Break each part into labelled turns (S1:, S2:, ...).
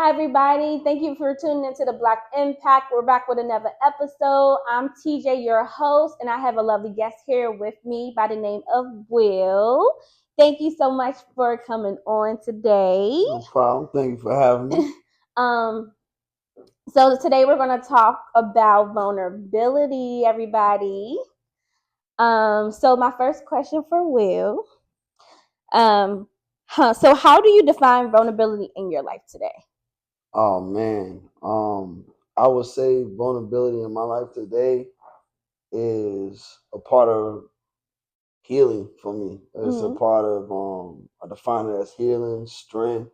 S1: Hi, everybody. Thank you for tuning into the Black Impact. We're back with another episode. I'm TJ, your host, and I have a lovely guest here with me by the name of Will. Thank you so much for coming on today.
S2: No problem. Thank you for having me.
S1: um, so today we're going to talk about vulnerability, everybody. So my first question for Will. So how do you define vulnerability in your life today?
S2: Oh man. I would say vulnerability in my life today is a part of healing for me. It's a
S1: Mm-hmm.
S2: part of I define it as healing, strength,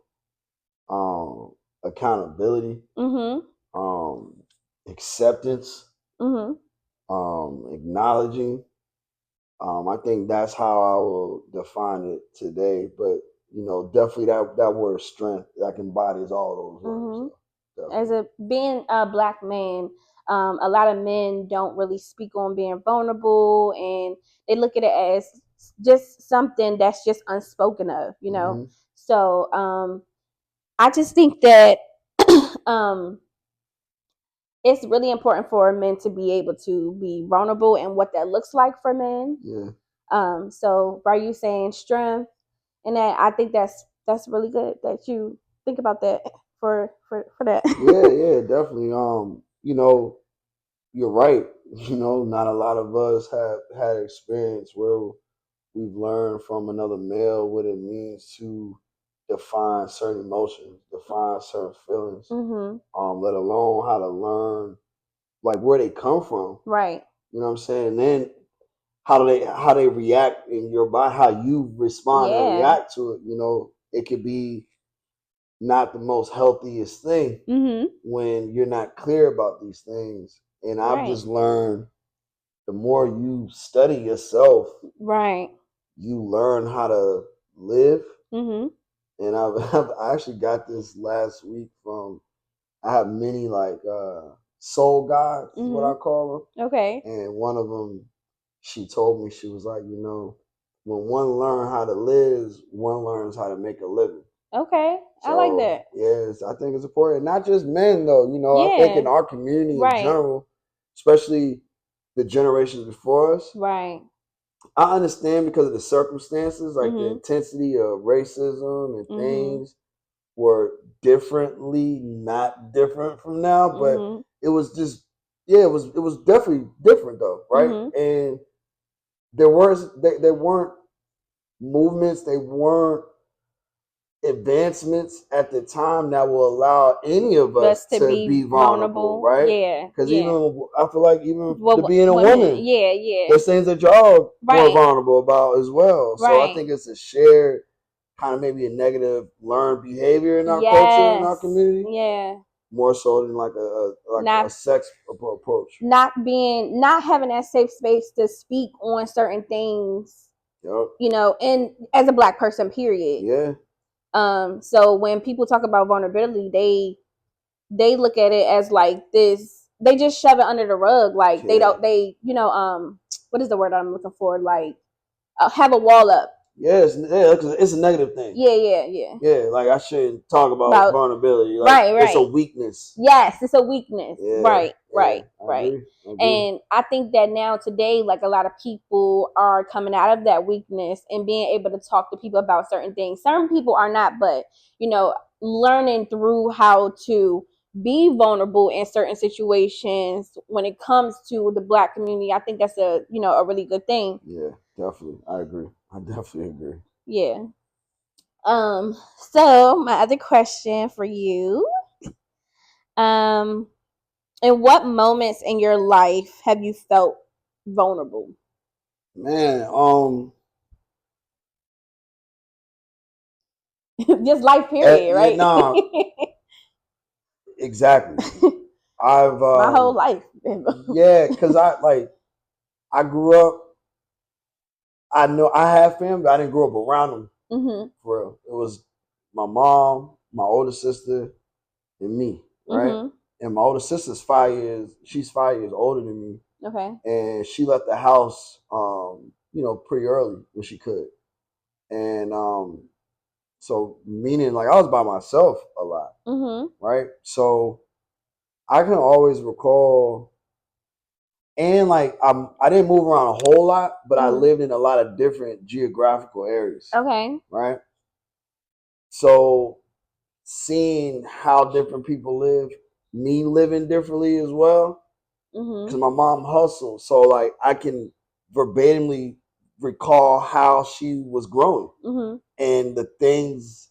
S2: um, accountability,
S1: Mm-hmm.
S2: um, acceptance,
S1: Mm-hmm.
S2: acknowledging. I think that's how I will define it today. But definitely that word strength that embodies all those words.
S1: Mm-hmm.
S2: So
S1: As
S2: definitely.
S1: a being a black man, a lot of men don't really speak on being vulnerable, and they look at it as just something that's just unspoken of.
S2: Hmm.
S1: So I just think that um, it's really important for men to be able to be vulnerable and what that looks like for men.
S2: Yeah.
S1: So by you saying strength, and that I think that's really good that you think about that for that.
S2: Yeah, yeah, definitely. You're right. Not a lot of us have had experience where we've learned from another male what it means to define certain emotions, define certain feelings,
S1: Mhm.
S2: let alone how to learn like where they come from.
S1: Right.
S2: You know what I'm saying? And then how they react in your body, how you respond and
S1: Yeah.
S2: react to it. It could be not the most healthiest thing
S1: Mhm.
S2: when you're not clear about these things. And I've
S1: Right.
S2: just learned the more you study yourself,
S1: Right.
S2: you learn how to live.
S1: Mhm.
S2: And I actually got this last week from, I have many like soul guides, is what I
S1: Mhm.
S2: call
S1: Okay.
S2: them. And one of them, she told me, she was like, when one learns how to live, one learns how to make a living.
S1: Okay. I like
S2: So
S1: that.
S2: yes, I think it's important. Not just men though. I think in
S1: Yeah.
S2: our community in
S1: Right.
S2: general, especially the generations before us,
S1: Right.
S2: I understand because of the circumstances, like the
S1: Mhm.
S2: intensity of racism and
S1: Mhm.
S2: things were differently not different from now, but
S1: Mhm.
S2: it was just yeah, it was definitely different though, right?
S1: Mhm.
S2: And there weren't movements, they weren't advancements at the time that will allow any of
S1: Us
S2: us
S1: to
S2: to
S1: be
S2: be vulnerable,
S1: vulnerable.
S2: right?
S1: Yeah.
S2: Because
S1: Yeah.
S2: even I feel like even to
S1: Well,
S2: being a
S1: women.
S2: woman,
S1: Yeah. Yeah.
S2: there's things that y'all more
S1: Right.
S2: vulnerable about as well. So I
S1: Right.
S2: think it's a shared kind of maybe a negative learned behavior in our culture in our
S1: Yes.
S2: community,
S1: Yeah.
S2: more so than like a
S1: Not
S2: sex approach.
S1: not having that safe space to speak on certain things,
S2: Yep.
S1: and as a black person, period.
S2: Yeah.
S1: So when people talk about vulnerability, they look at it as like this, they just shove it under the rug, like they
S2: Yeah.
S1: don't they what is the word I'm looking for, like have a wall up.
S2: Yes. Yeah. 'Cause it's a negative thing.
S1: Yeah, yeah, yeah.
S2: Yeah. Like I shouldn't talk about
S1: About
S2: vulnerability. Like
S1: right,
S2: it's a
S1: right.
S2: weakness.
S1: Yes, it's a weakness.
S2: Yeah.
S1: Right,
S2: Yeah.
S1: right,
S2: I
S1: right.
S2: agree. I agree.
S1: And I think that now today, like a lot of people are coming out of that weakness and being able to talk to people about certain things. Certain people are not, but learning through how to be vulnerable in certain situations when it comes to the black community. I think that's a really good thing.
S2: Yeah. Definitely. I agree. I definitely agree.
S1: Yeah. So my other question for you, um, in what moments in your life have you felt vulnerable?
S2: Man.
S1: Just life, period,
S2: Yeah.
S1: right?
S2: Nah. Exactly. I've
S1: My whole life.
S2: yeah, cause I grew up. I know I have family, but I didn't grow up around them
S1: Mhm.
S2: for real. It was my mom, my older sister, and me, right?
S1: Mhm.
S2: And my older sister's 5 years. She's 5 years older than me,
S1: Okay.
S2: and she left the house, pretty early when she could. And So meaning like I was by myself a lot, right? So I can always recall, and like I didn't move around a whole lot, but I lived in a lot of different geographical areas.
S1: Okay.
S2: Right. So seeing how different people live, me living differently as well, because my mom hustled, so like I can verbatimly recall how she was growing and the things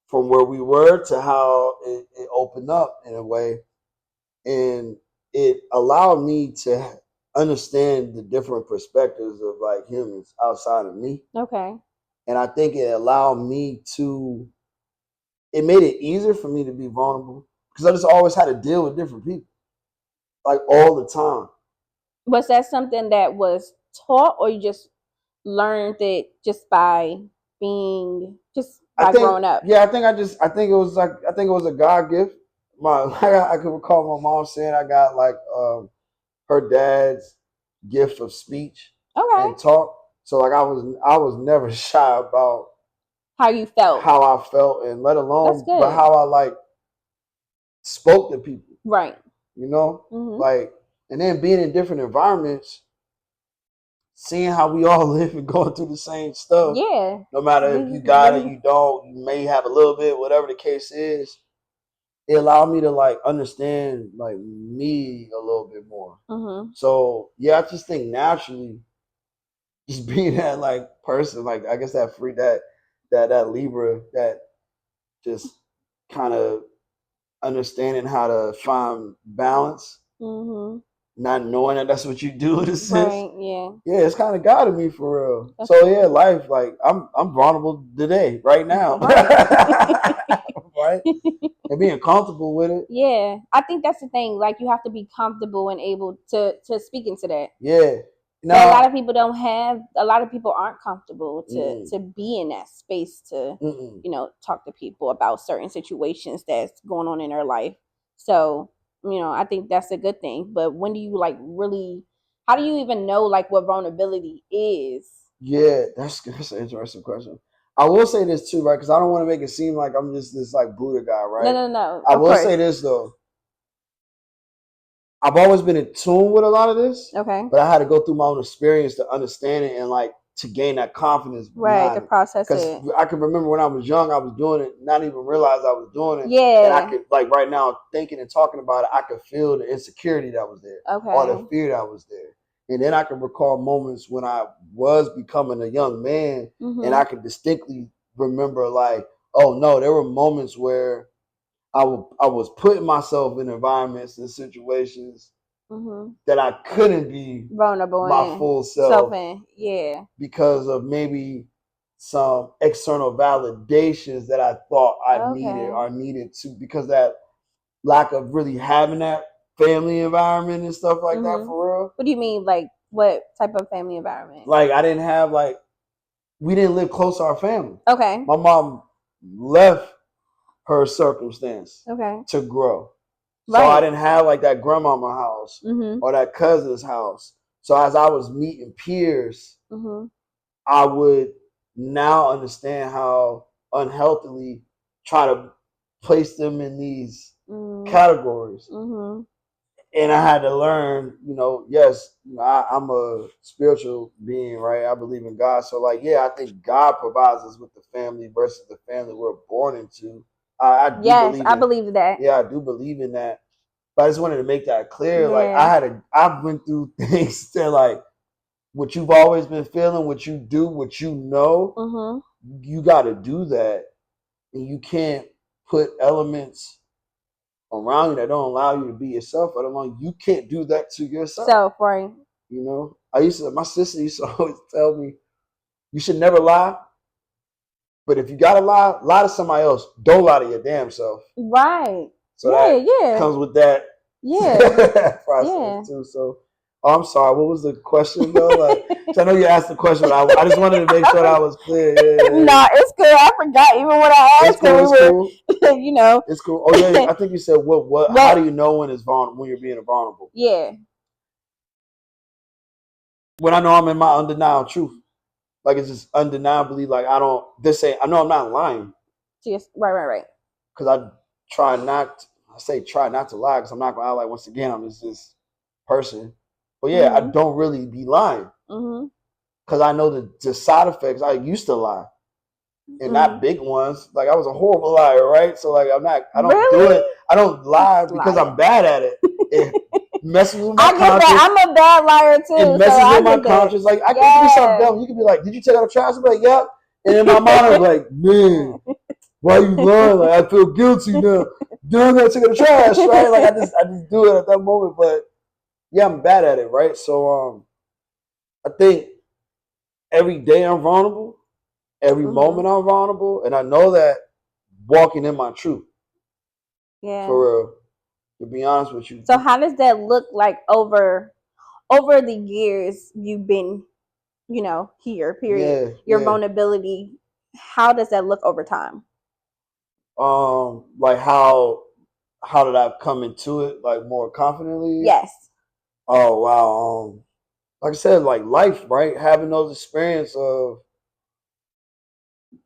S2: from where we were to how it opened up in a way, and it allowed me to understand the different perspectives of like humans outside of me.
S1: Okay.
S2: And I think it allowed me to, it made it easier for me to be vulnerable because I just always had to deal with different people, like all the time.
S1: Was that something that was taught, or you just learned it just by being, just by growing up?
S2: Yeah, I think it was like, I think it was a God gift. I can recall my mom saying I got like her dad's gift of speech and talk. So like I was never shy about
S1: how you felt,
S2: how I felt, and let alone but how I like spoke to people.
S1: Right.
S2: You know, like, and then being in different environments, seeing how we all live and going through the same stuff.
S1: Yeah.
S2: No matter if you got it, you don't, you may have a little bit, whatever the case is. It allowed me to like understand like me a little bit more. So yeah, I just think naturally, just being that like person, like I guess that free that Libra, that just kind of understanding how to find balance, not knowing that that's what you do in a sense.
S1: Right. Yeah.
S2: Yeah, it's kind of guided me for real. So yeah, life, like I'm vulnerable today, right now. Right. And being comfortable with it.
S1: Yeah, I think that's the thing. Like, you have to be comfortable and able to speak into that.
S2: Yeah.
S1: That a lot of people don't have. A lot of people aren't comfortable to be in that space to talk to people about certain situations that's going on in their life. So I think that's a good thing. But when do you like really? How do you even know like what vulnerability is?
S2: Yeah, that's an interesting question. I will say this too, right? Because I don't want to make it seem like I'm just this like Buddha guy, right?
S1: No.
S2: I will say this though. I've always been in tune with a lot of this.
S1: Okay.
S2: But I had to go through my own experience to understand it and like to gain that confidence.
S1: Right, to process it.
S2: Because I can remember when I was young, I was doing it, not even realize I was doing it.
S1: Yeah.
S2: And I could, like right now, thinking and talking about it, I could feel the insecurity that was there.
S1: Okay.
S2: Or the fear that was there. And then I can recall moments when I was becoming a young man, and I can distinctly remember like, oh no, there were moments where I was putting myself in environments and situations that I couldn't be
S1: vulnerable,
S2: my full self
S1: yeah,
S2: because of maybe some external validations that I thought I needed or needed to, because that lack of really having that family environment and stuff like that for real.
S1: What do you mean, like what type of family environment?
S2: Like I didn't have like, we didn't live close to our family.
S1: Okay.
S2: My mom left her circumstance to grow. So I didn't have like that grandmama house or that cousin's house. So as I was meeting peers, I would now understand how unhealthily try to place them in these categories. And I had to learn, yes, I'm a spiritual being, right? I believe in God. So like, yeah, I think God provides us with the family versus the family we're born into. I do believe
S1: I believe that.
S2: Yeah, I do believe in that. But I just wanted to make that clear. Like I went through things that like what you've always been feeling, what you do, what you know, you got to do that, and you can't put elements around you that don't allow you to be yourself. But you can't do that to yourself.
S1: Right.
S2: My sister used to always tell me, you should never lie. But if you gotta lie to somebody else. Don't lie to your damn self.
S1: Right.
S2: So that comes with that process too. So, I'm sorry. What was the question though? Like, so I know you asked the question, but I just wanted to make sure that I was clear. Yeah.
S1: No, it's good. I forgot even what I asked.
S2: It's cool.
S1: It's
S2: cool. Oh yeah, I think you said what? How do you know when it's when you're being vulnerable?
S1: Yeah.
S2: When I know I'm in my undeniable truth, like it's just undeniably like I know I'm not lying.
S1: Just right.
S2: Because I say try not to lie because I'm not gonna lie. Like once again, I'm just this person. But yeah, I don't really be lying because I know the side effects. I used to lie, and not big ones. Like I was a horrible liar, right? So like I don't do it. I don't lie because I'm bad at it. It messes with my conscience.
S1: That. I'm a bad liar too.
S2: It messes with my conscience. Like I can do something dumb. You can be like, "Did you take out the trash?" I'm like, "Yep." And in my mind, I'm like, "Man, why you lying? Like I feel guilty now. Damn, I took out the trash, right?" Like I just do it at that moment. But yeah, I'm bad at it, right? So I think every day I'm vulnerable. Every moment I'm vulnerable, and I know that walking in my truth. Yeah. For real. To be honest with you.
S1: So how does that look like over the years you've been, here, period? Yeah, your vulnerability, how does that look over time?
S2: Like how did I come into it like more confidently?
S1: Yes.
S2: Oh wow. Like I said, like life, right? Having those experiences of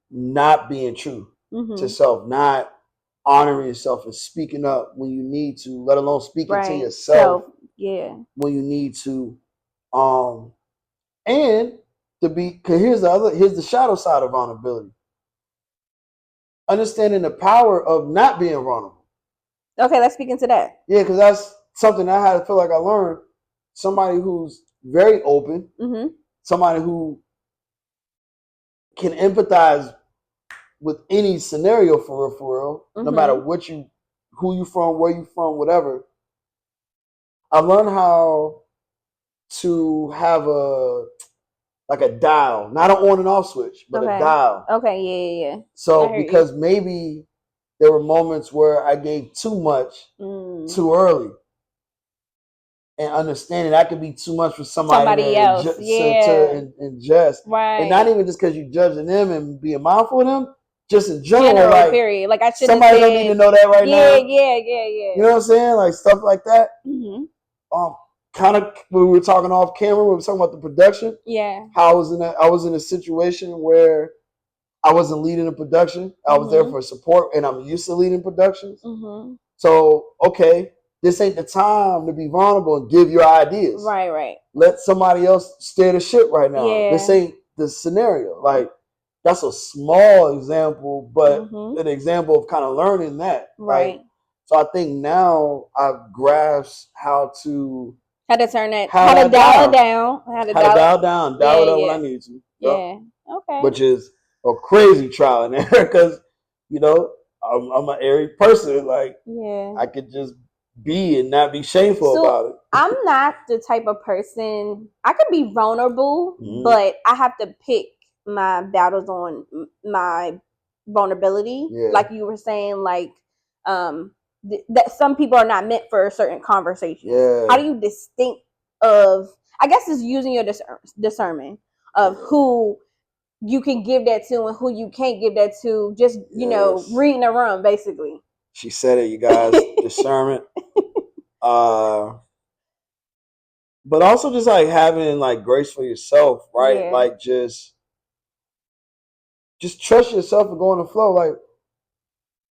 S2: not being true to self, not honoring yourself and speaking up when you need to, let alone speaking to yourself.
S1: Yeah.
S2: When you need to. And to be, because here's the shadow side of vulnerability. Understanding the power of not being vulnerable.
S1: Okay, let's speak into that.
S2: Yeah, because that's something I had to feel like I learned. Somebody who's very open, somebody who can empathize with any scenario for real, no matter who you from, where you from, whatever. I've learned how to have a dial, not an on and off switch, but a dial.
S1: Okay, yeah.
S2: So because maybe there were moments where I gave too much too early, and understanding that could be too much for somebody else to ingest, right? And not even just because you're judging them and being mindful of them, just in general, like
S1: period. Like I should.
S2: Somebody don't need to know that right now.
S1: Yeah.
S2: You know what I'm saying? Like stuff like that. Kind of when we were talking off camera, we were talking about the production. Yeah. How I was in a situation where I wasn't leading a production. I was there for support, and I'm used to leading productions. So okay, this ain't the time to be vulnerable and give your ideas. Right. Let somebody else steer the ship right now. Yeah. This ain't the scenario. Like that's a small example, but an example of kind of learning that. Right. Like, so I think now I've grasped how to
S1: turn that, how to dial it down,
S2: dial it up when I need to.
S1: Yeah. Okay.
S2: Which is a crazy trial and error because, I'm an airy person. Like, I could just be and not be shameful about it.
S1: I'm not the type of person, I could be vulnerable, but I have to pick my battles on my vulnerability. Yeah. Like you were saying, like, that some people are not meant for certain conversations. Yeah. How do you distinct of, I guess it's using your discernment of who you can give that to and who you can't give that to, just, reading the room, basically.
S2: She said it, you guys. Discernment. But also just like having like grace for yourself, right? Yeah. Like just trust yourself and go on the flow. Like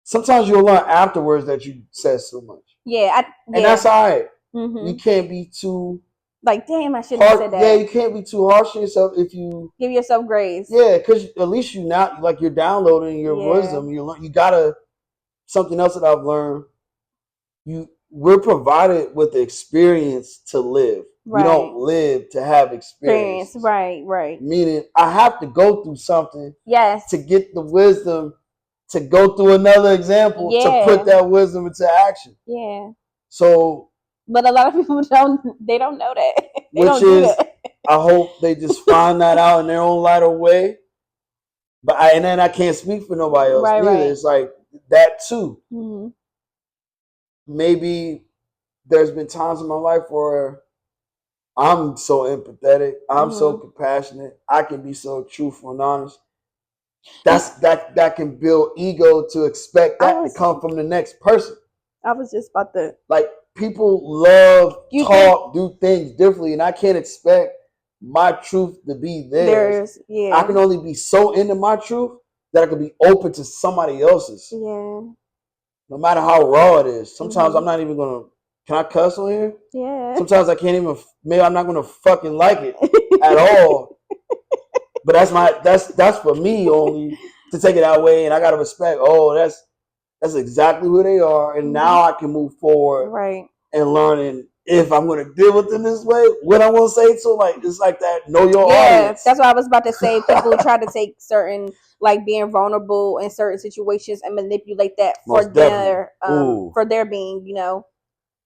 S2: sometimes you'll learn afterwards that you said so much.
S1: Yeah.
S2: And that's all right. You can't be too
S1: like, damn, I shouldn't have said that.
S2: Yeah, you can't be too harsh on yourself if you
S1: give yourself grace.
S2: Yeah, because at least you're downloading your wisdom. You gotta, something else that I've learned. We're provided with the experience to live. Right. We don't live to have experience.
S1: Right.
S2: Meaning, I have to go through something. Yes. To get the wisdom, to go through another example, to put that wisdom into action. Yeah. So.
S1: But a lot of people don't know that.
S2: I hope they just find that out in their own light of way. And then I can't speak for nobody else either. Right. It's like that too. Maybe there's been times in my life where I'm so empathetic, I'm so compassionate, I can be so truthful and honest. That can build ego to expect that to come from the next person.
S1: I was just about to,
S2: like, people love do things differently, and I can't expect my truth to be theirs. Yeah. I can only be so into my truth that I could be open to somebody else's.
S1: Yeah.
S2: No matter how raw it is. Sometimes I'm not even gonna. Can I cuss on here?
S1: Yeah.
S2: Sometimes I can't even. Maybe I'm not gonna fucking like it at all. But that's for me only to take it that way, and I gotta respect. Oh, that's exactly who they are, and now I can move forward,
S1: right,
S2: and learning if I'm gonna deal with them this way, what I'm gonna say to like it's like that. Know your audience.
S1: That's what I was about to say. People try to take certain like being vulnerable in certain situations and manipulate that for
S2: Most definitely.
S1: for their being. You know.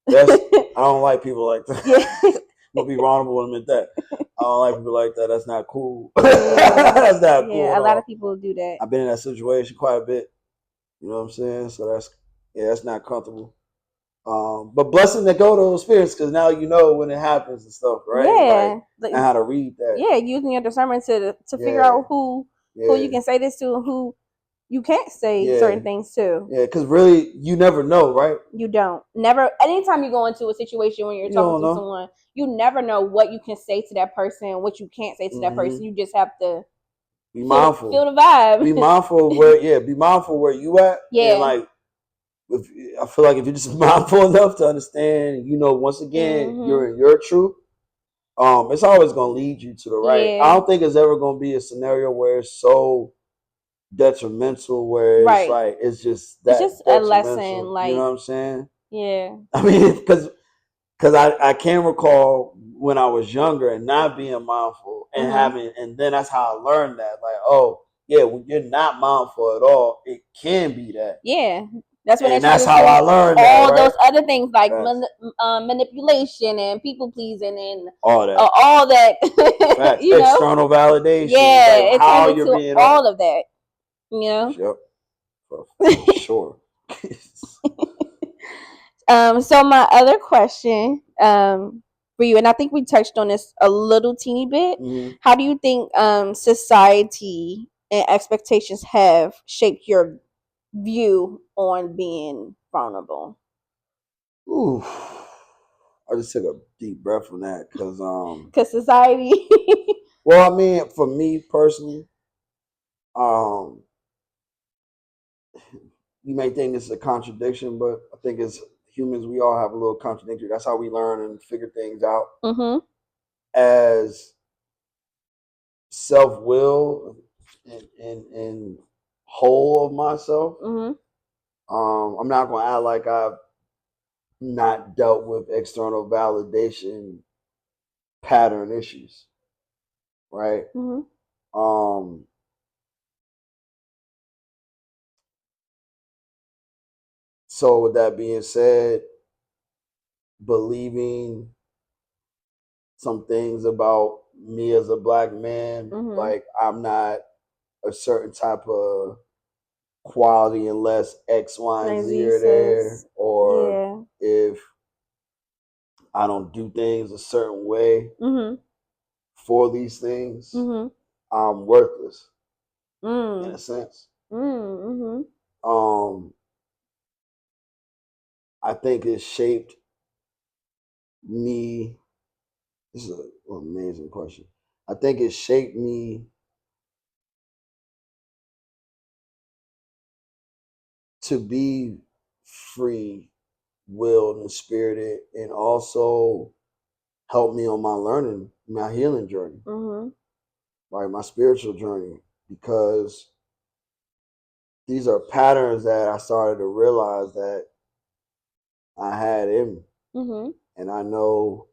S2: That's I don't like people like that.
S1: Yeah.
S2: I'm gonna be vulnerable and admit that. I don't like people like that. That's not cool. That's not cool at
S1: a lot
S2: all.
S1: of people do that.
S2: I've been in that situation quite a bit. You know what I'm saying? So that's not comfortable. But blessing to go to those spirits because now you know when it happens and stuff, right?
S1: Yeah,
S2: like, and how to read that.
S1: Yeah, using your discernment to figure out who you can say this to and who you can't say certain things to.
S2: Yeah, because really you never know, right?
S1: You don't. Never. Anytime you go into a situation when you're talking to someone, you never know what you can say to that person, what you can't say to that person. You just have to
S2: be mindful.
S1: Feel the vibe.
S2: Be mindful of where. Be mindful where you at. Yeah. And like, I feel like if you're just mindful enough to understand, you know, once again, you're in your truth. It's always gonna lead you to the right. Yeah. I don't think it's ever gonna be a scenario where it's so detrimental where it's like it's just that it's just a lesson, like, you know what I'm saying? Yeah. I mean, because I can recall when I was younger and not being mindful and having, and then that's how I learned that, like, oh yeah, when you're not mindful at all, it can be that. Yeah. That's when that's how I learned all that, right? Those
S1: other things like manipulation and people pleasing and all that.
S2: You know? External validation. Yeah, like
S1: it how you're being all of that. You know.
S2: Yep. For sure.
S1: So my other question for you, and I think we touched on this a little teeny bit. How do you think society and expectations have shaped your view on being vulnerable?
S2: Ooh, I just took a deep breath from that
S1: because society.
S2: Well, I mean, for me personally, you may think it's a contradiction, but I think as humans, we all have a little contradictory. That's how we learn and figure things out. As self-will and whole of myself, I'm not going to act like I've not dealt with external validation pattern issues, right? So with that being said, believing some things about me as a black man, like I'm not a certain type of quality unless X, Y, and Z are there, or if I don't do things a certain way for these things, I'm worthless in a sense. I think it shaped me. This is an amazing question. I think it shaped me to be free willed and spirited, and also helped me on my learning, my healing journey, like my spiritual journey, because these are patterns that I started to realize that I had in me. And I know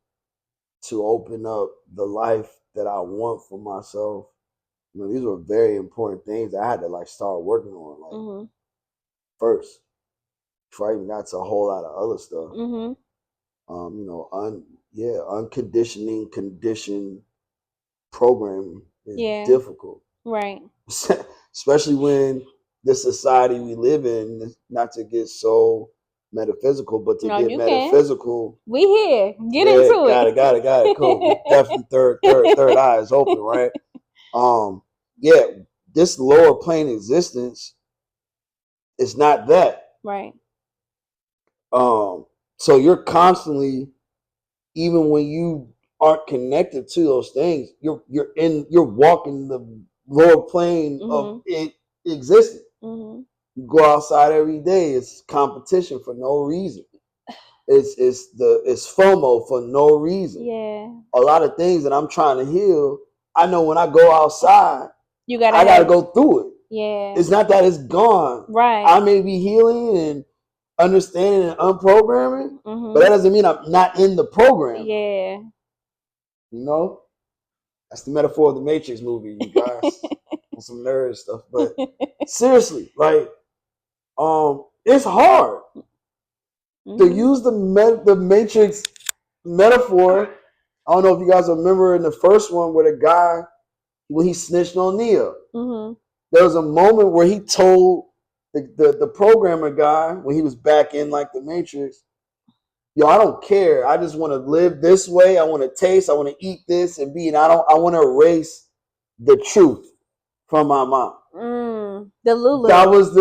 S2: to open up the life that I want for myself, you know, these were very important things I had to like start working on, like first, before I even got to a whole lot of other stuff. You know, unconditioning conditioned programming is difficult, right? Especially when the society we live in, not to get so metaphysical, but to get metaphysical.
S1: Can. We here. Get into it.
S2: Got it. Cool. Definitely third eye is open, right? Yeah, this lower plane existence is not that. Right. So you're constantly, even when you aren't connected to those things, you're walking the lower plane of it existed.
S1: Mm-hmm.
S2: You go outside every day, it's competition for no reason. It's FOMO for no reason.
S1: Yeah.
S2: A lot of things that I'm trying to heal, I know when I go outside,
S1: You gotta
S2: I gotta
S1: have.
S2: go through it.
S1: Yeah.
S2: It's not that it's gone.
S1: Right.
S2: I may be healing and understanding and unprogramming,
S1: Mm-hmm.
S2: but that doesn't mean I'm not in the program.
S1: Yeah.
S2: You know? That's the metaphor of the Matrix movie, you guys. On some nerd stuff. But seriously, like, it's hard to use the Matrix metaphor. I don't know if you guys remember in the first one where the guy, when he snitched on Neo, there was a moment where he told the programmer guy, when he was back in like the Matrix, yo, I don't care. I just want to live this way. I want to taste. I want to eat this and be. And I want to erase the truth from my mind.
S1: The Lulu.
S2: That was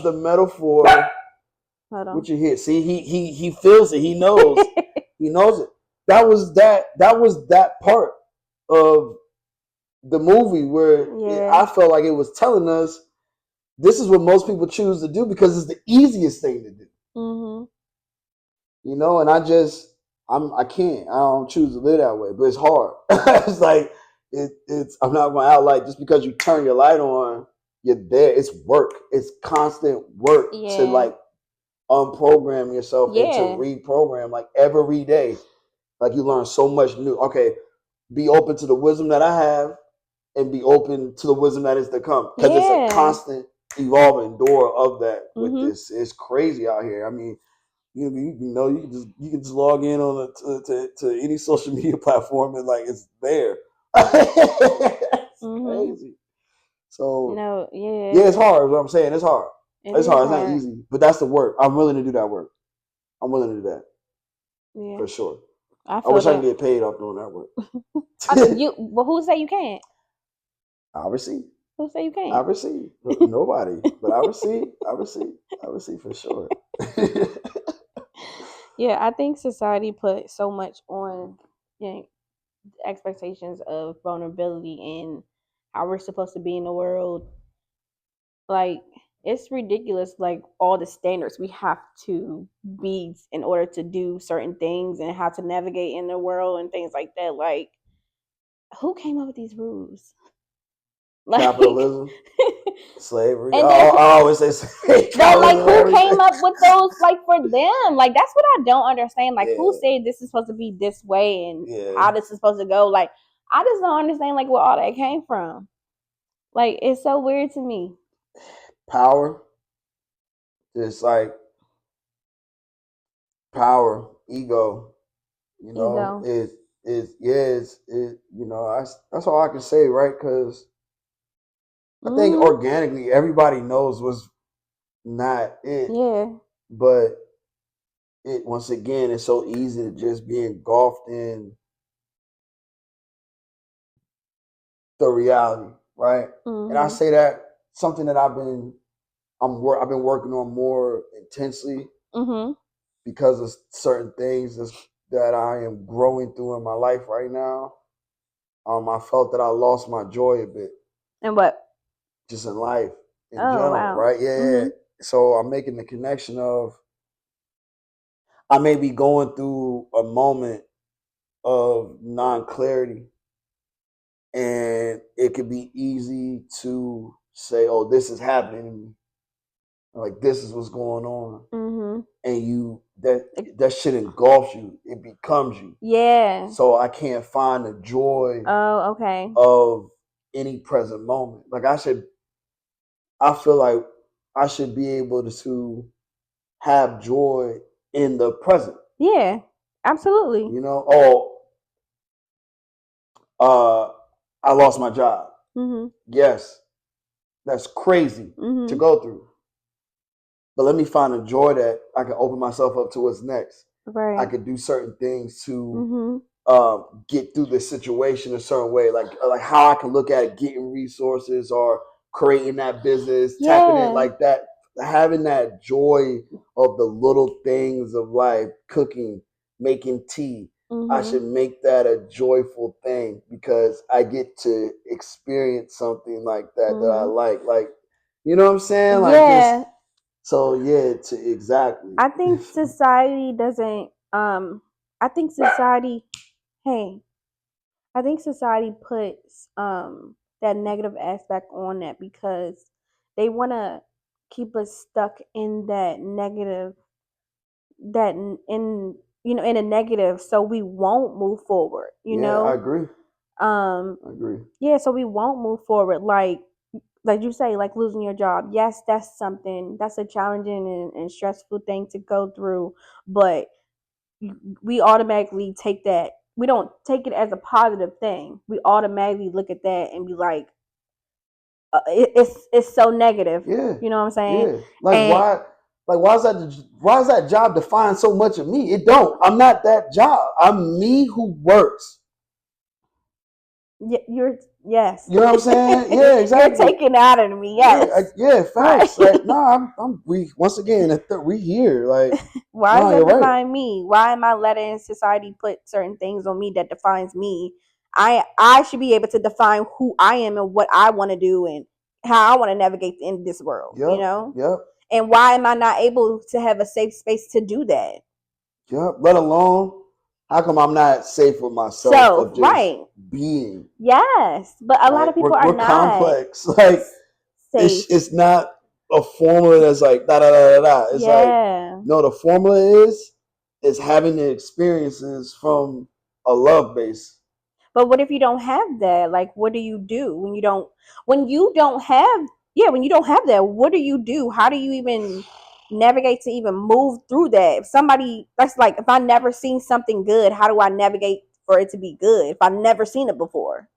S2: the metaphor.
S1: Hold on.
S2: What you hear? See, he feels it. He knows. He knows it. That was that part of the movie where I felt like it was telling us this is what most people choose to do because it's the easiest thing to do. You know, and I can't. I don't choose to live that way, but it's hard. It's like it's I'm not gonna out like just because you turn your light on, you're there. It's work. It's constant work to like unprogram yourself and to reprogram like every day. Like you learn so much new. Okay, be open to the wisdom that I have and be open to the wisdom that is to come. Because it's a constant evolving door of that with this. It's crazy out here. I mean, you know, you can just log in on to any social media platform and like it's there. It's crazy. So yeah, it's hard. Is what I'm saying. It's hard. It's hard. It's not easy, but that's the work. I'm willing to do that work. I'm willing to do that. Yeah, for sure. I wish I could get paid off doing that work.
S1: But who say you can't?
S2: I receive.
S1: Who say you can't?
S2: I receive. Nobody, but I receive. I receive. I receive for sure.
S1: Yeah, I think society put so much on expectations of vulnerability and how we're supposed to be in the world. Like, it's ridiculous, like all the standards we have to be in order to do certain things and how to navigate in the world and things like that. Like, who came up with these rules?
S2: Like, capitalism, slavery. I always say slavery.
S1: Like, who came up with those? Like, for them, like that's what I don't understand. Like, who said this is supposed to be this way and how this is supposed to go? Like, I just don't understand like where all that came from. Like, it's so weird to me.
S2: Power, just like power, ego. You know, it's you know, that's all I can say, right? Because I think organically everybody knows what's not it. Yeah. But it once again, it's so easy to just be engulfed in the reality, right? And I say that something that I've been working on more intensely because of certain things that I am growing through in my life right now. I felt that I lost my joy a bit.
S1: And what?
S2: Just in life in general, right? Yeah. So I'm making the connection of I may be going through a moment of non-clarity, and it could be easy to say, "Oh, this is happening to me," like this is what's going on, and that shit engulfs you. It becomes you. Yeah. So I can't find the joy.
S1: Oh, okay.
S2: Of any present moment. Like I feel like I should be able to have joy in the present.
S1: Yeah, absolutely.
S2: You know, I lost my job. Yes, that's crazy to go through. But let me find a joy that I can open myself up to what's next. Right. I could do certain things to get through this situation a certain way, like how I can look at getting resources or creating that business, tapping in like that, having that joy of the little things of life, cooking, making tea, I
S1: Mhm.
S2: should make that a joyful thing because I get to experience something like that I
S1: Mhm.
S2: like. Like, you know what I'm saying? Like, just
S1: Yeah,
S2: so yeah, to exactly.
S1: I think society doesn't. I think society. Hey, I think society puts that negative aspect on that because they want to keep us stuck in that negative, that in in a negative, so we won't move forward.
S2: Yeah, I agree.
S1: Um,
S2: I agree.
S1: yeah, so we won't move forward. Like you say, like losing your job. Yes, that's something, that's a challenging and stressful thing to go through, but we automatically take that. We don't take it as a positive thing. We automatically look at that and be like, it's so negative.
S2: Yeah,
S1: You know what I'm saying?
S2: yeah. Like
S1: And
S2: why? Like why is that job define so much of me? It don't. I'm not that job. I'm me who works.
S1: you're yes,
S2: You know what I'm saying? Yeah,
S1: you're
S2: exactly.
S1: taking out of me.
S2: Yeah,
S1: Yes,
S2: yeah.
S1: right.
S2: Facts. Like no, I'm. We once again, we here. Like
S1: Why does
S2: no,
S1: that
S2: you're right.
S1: define me? Why am I letting society put certain things on me that defines me? I should be able to define who I am and what I want to do and how I want to navigate in this world,
S2: Yep, yep,
S1: And why am I not able to have a safe space to do that?
S2: yep. Let alone, how come I'm not safe with myself
S1: So,
S2: of just
S1: right.
S2: being?
S1: Yes, but a lot
S2: Right?
S1: of people are
S2: We're
S1: not
S2: complex. Like
S1: safe.
S2: it's not a formula that's like da da da da da. It's like
S1: Yeah.
S2: no, the formula is having the experiences from a love base.
S1: But what if you don't have that? Like, what do you do when you don't have, yeah, when you don't have that, what do you do? How do you even navigate to even move through that? If somebody, that's like, if I never seen something good, how do I navigate for it to be good? If I've never seen it before,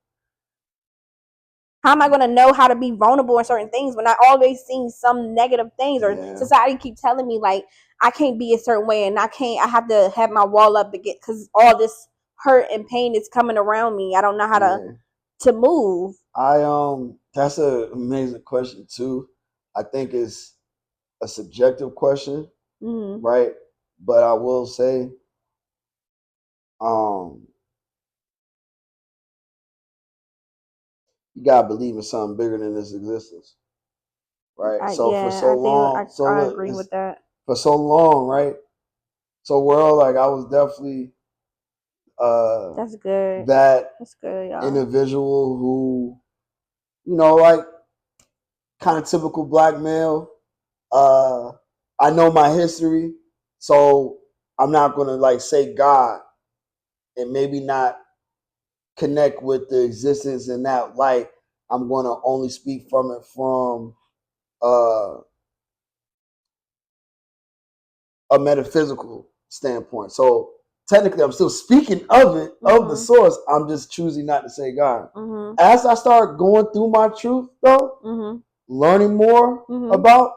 S1: how am I going to know how to be vulnerable in certain things when I always seen some negative things, or
S2: Yeah,
S1: society keep telling me like I can't be a certain way and I have to have my wall up to get, because all this hurt and pain is coming around me. I don't know how
S2: yeah.
S1: to move.
S2: That's an amazing question too. I think it's a subjective question,
S1: Mm-hmm.
S2: right? But I will say, um, you gotta believe in something bigger than this existence, right? So for
S1: Yeah,
S2: so
S1: I think
S2: long, so
S1: I
S2: look,
S1: agree
S2: it's
S1: with that.
S2: for so long, right? So world, like I was definitely uh
S1: That's good.
S2: that
S1: That's good, y'all.
S2: individual who, like kind of typical black male. Uh I know my history, so I'm not gonna like say God and maybe not connect with the existence in that light. I'm gonna only speak from it from uh a metaphysical standpoint. So technically, I'm still speaking of it, of the
S1: Mhm.
S2: source. I'm just choosing not to say God.
S1: Mhm.
S2: As I start going through my truth, though,
S1: Mhm.
S2: learning more
S1: Mhm.
S2: about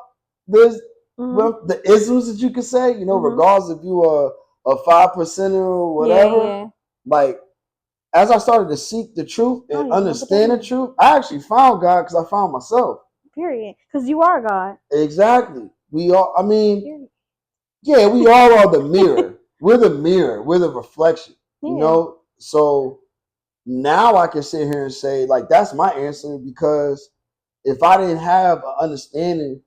S2: this,
S1: Mhm.
S2: well, the isms that you could say,
S1: Mhm.
S2: regardless if you are a 5% or
S1: Yeah,
S2: whatever,
S1: yeah.
S2: like as I started to seek the truth
S1: Oh,
S2: and
S1: you can put that
S2: understand the
S1: in.
S2: truth, I actually found God because I found myself.
S1: Period. Because you are God.
S2: Exactly. We all, I mean,
S1: Period.
S2: yeah, we all are the mirror. We're the mirror. We're the reflection.
S1: Yeah.
S2: So now I can sit here and say, like, that's my answer because if I didn't have an understanding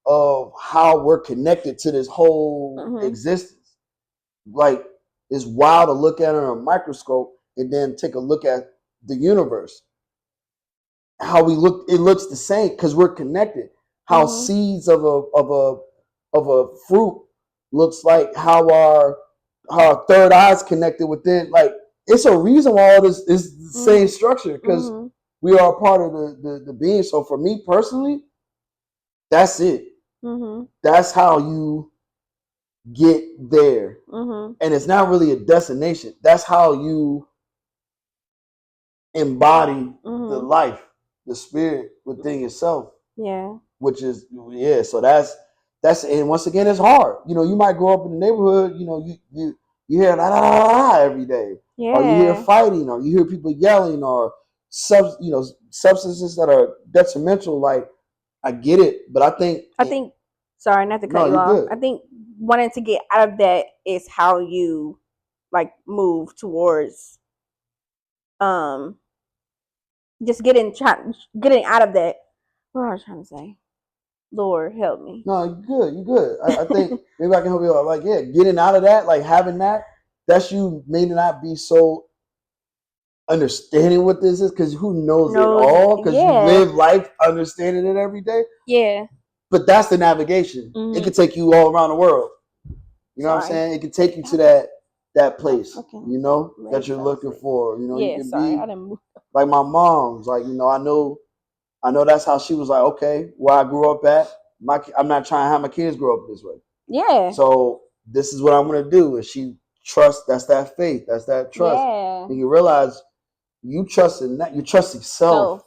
S2: of how we're connected to this whole
S1: Mhm.
S2: existence, like, it's wild to look at it on a microscope and then take a look at the universe. How we look, it looks the same because we're connected. How
S1: Mhm.
S2: seeds of a fruit looks like how our third eye is connected within. Like it's a reason why all this is the
S1: Mhm.
S2: same structure because
S1: Mhm.
S2: we are part of the being. So for me personally, that's it.
S1: Mhm.
S2: That's how you get there,
S1: Mhm.
S2: and it's not really a destination. That's how you embody the
S1: Mhm.
S2: life, the spirit within yourself.
S1: Yeah.
S2: Which is yeah. So that's and once again, it's hard. You might grow up in the neighborhood. You hear la la la la every day, or you hear
S1: Yeah.
S2: fighting, or you hear people yelling, or substances that are detrimental. Like I get it, but I think
S1: I think. Sorry, not to cut
S2: no,
S1: you
S2: you're
S1: off.
S2: good.
S1: I think wanting to get out of that is how you like move towards just getting out of that. What was I trying to say? Lord help me.
S2: No, you're good. You're good. I think maybe I can help you out. Like, yeah, getting out of that, like having that's you may not be so understanding what this is because who knows it all because you live life understanding it every day.
S1: Yeah.
S2: But that's the navigation. It could take you all around the world. You know what I'm saying? It can take you to that place, you know, that you're looking for. You know, you can be
S1: I didn't move.
S2: like my mom's. Like, you know, I know that's how she was like, okay, where I grew up at, I'm not trying to have my kids grow up this way.
S1: Yeah.
S2: So this is what I'm gonna do. And she trusts. That's that faith. That's that trust.
S1: Yeah.
S2: And you realize you trust in that. You trust yourself.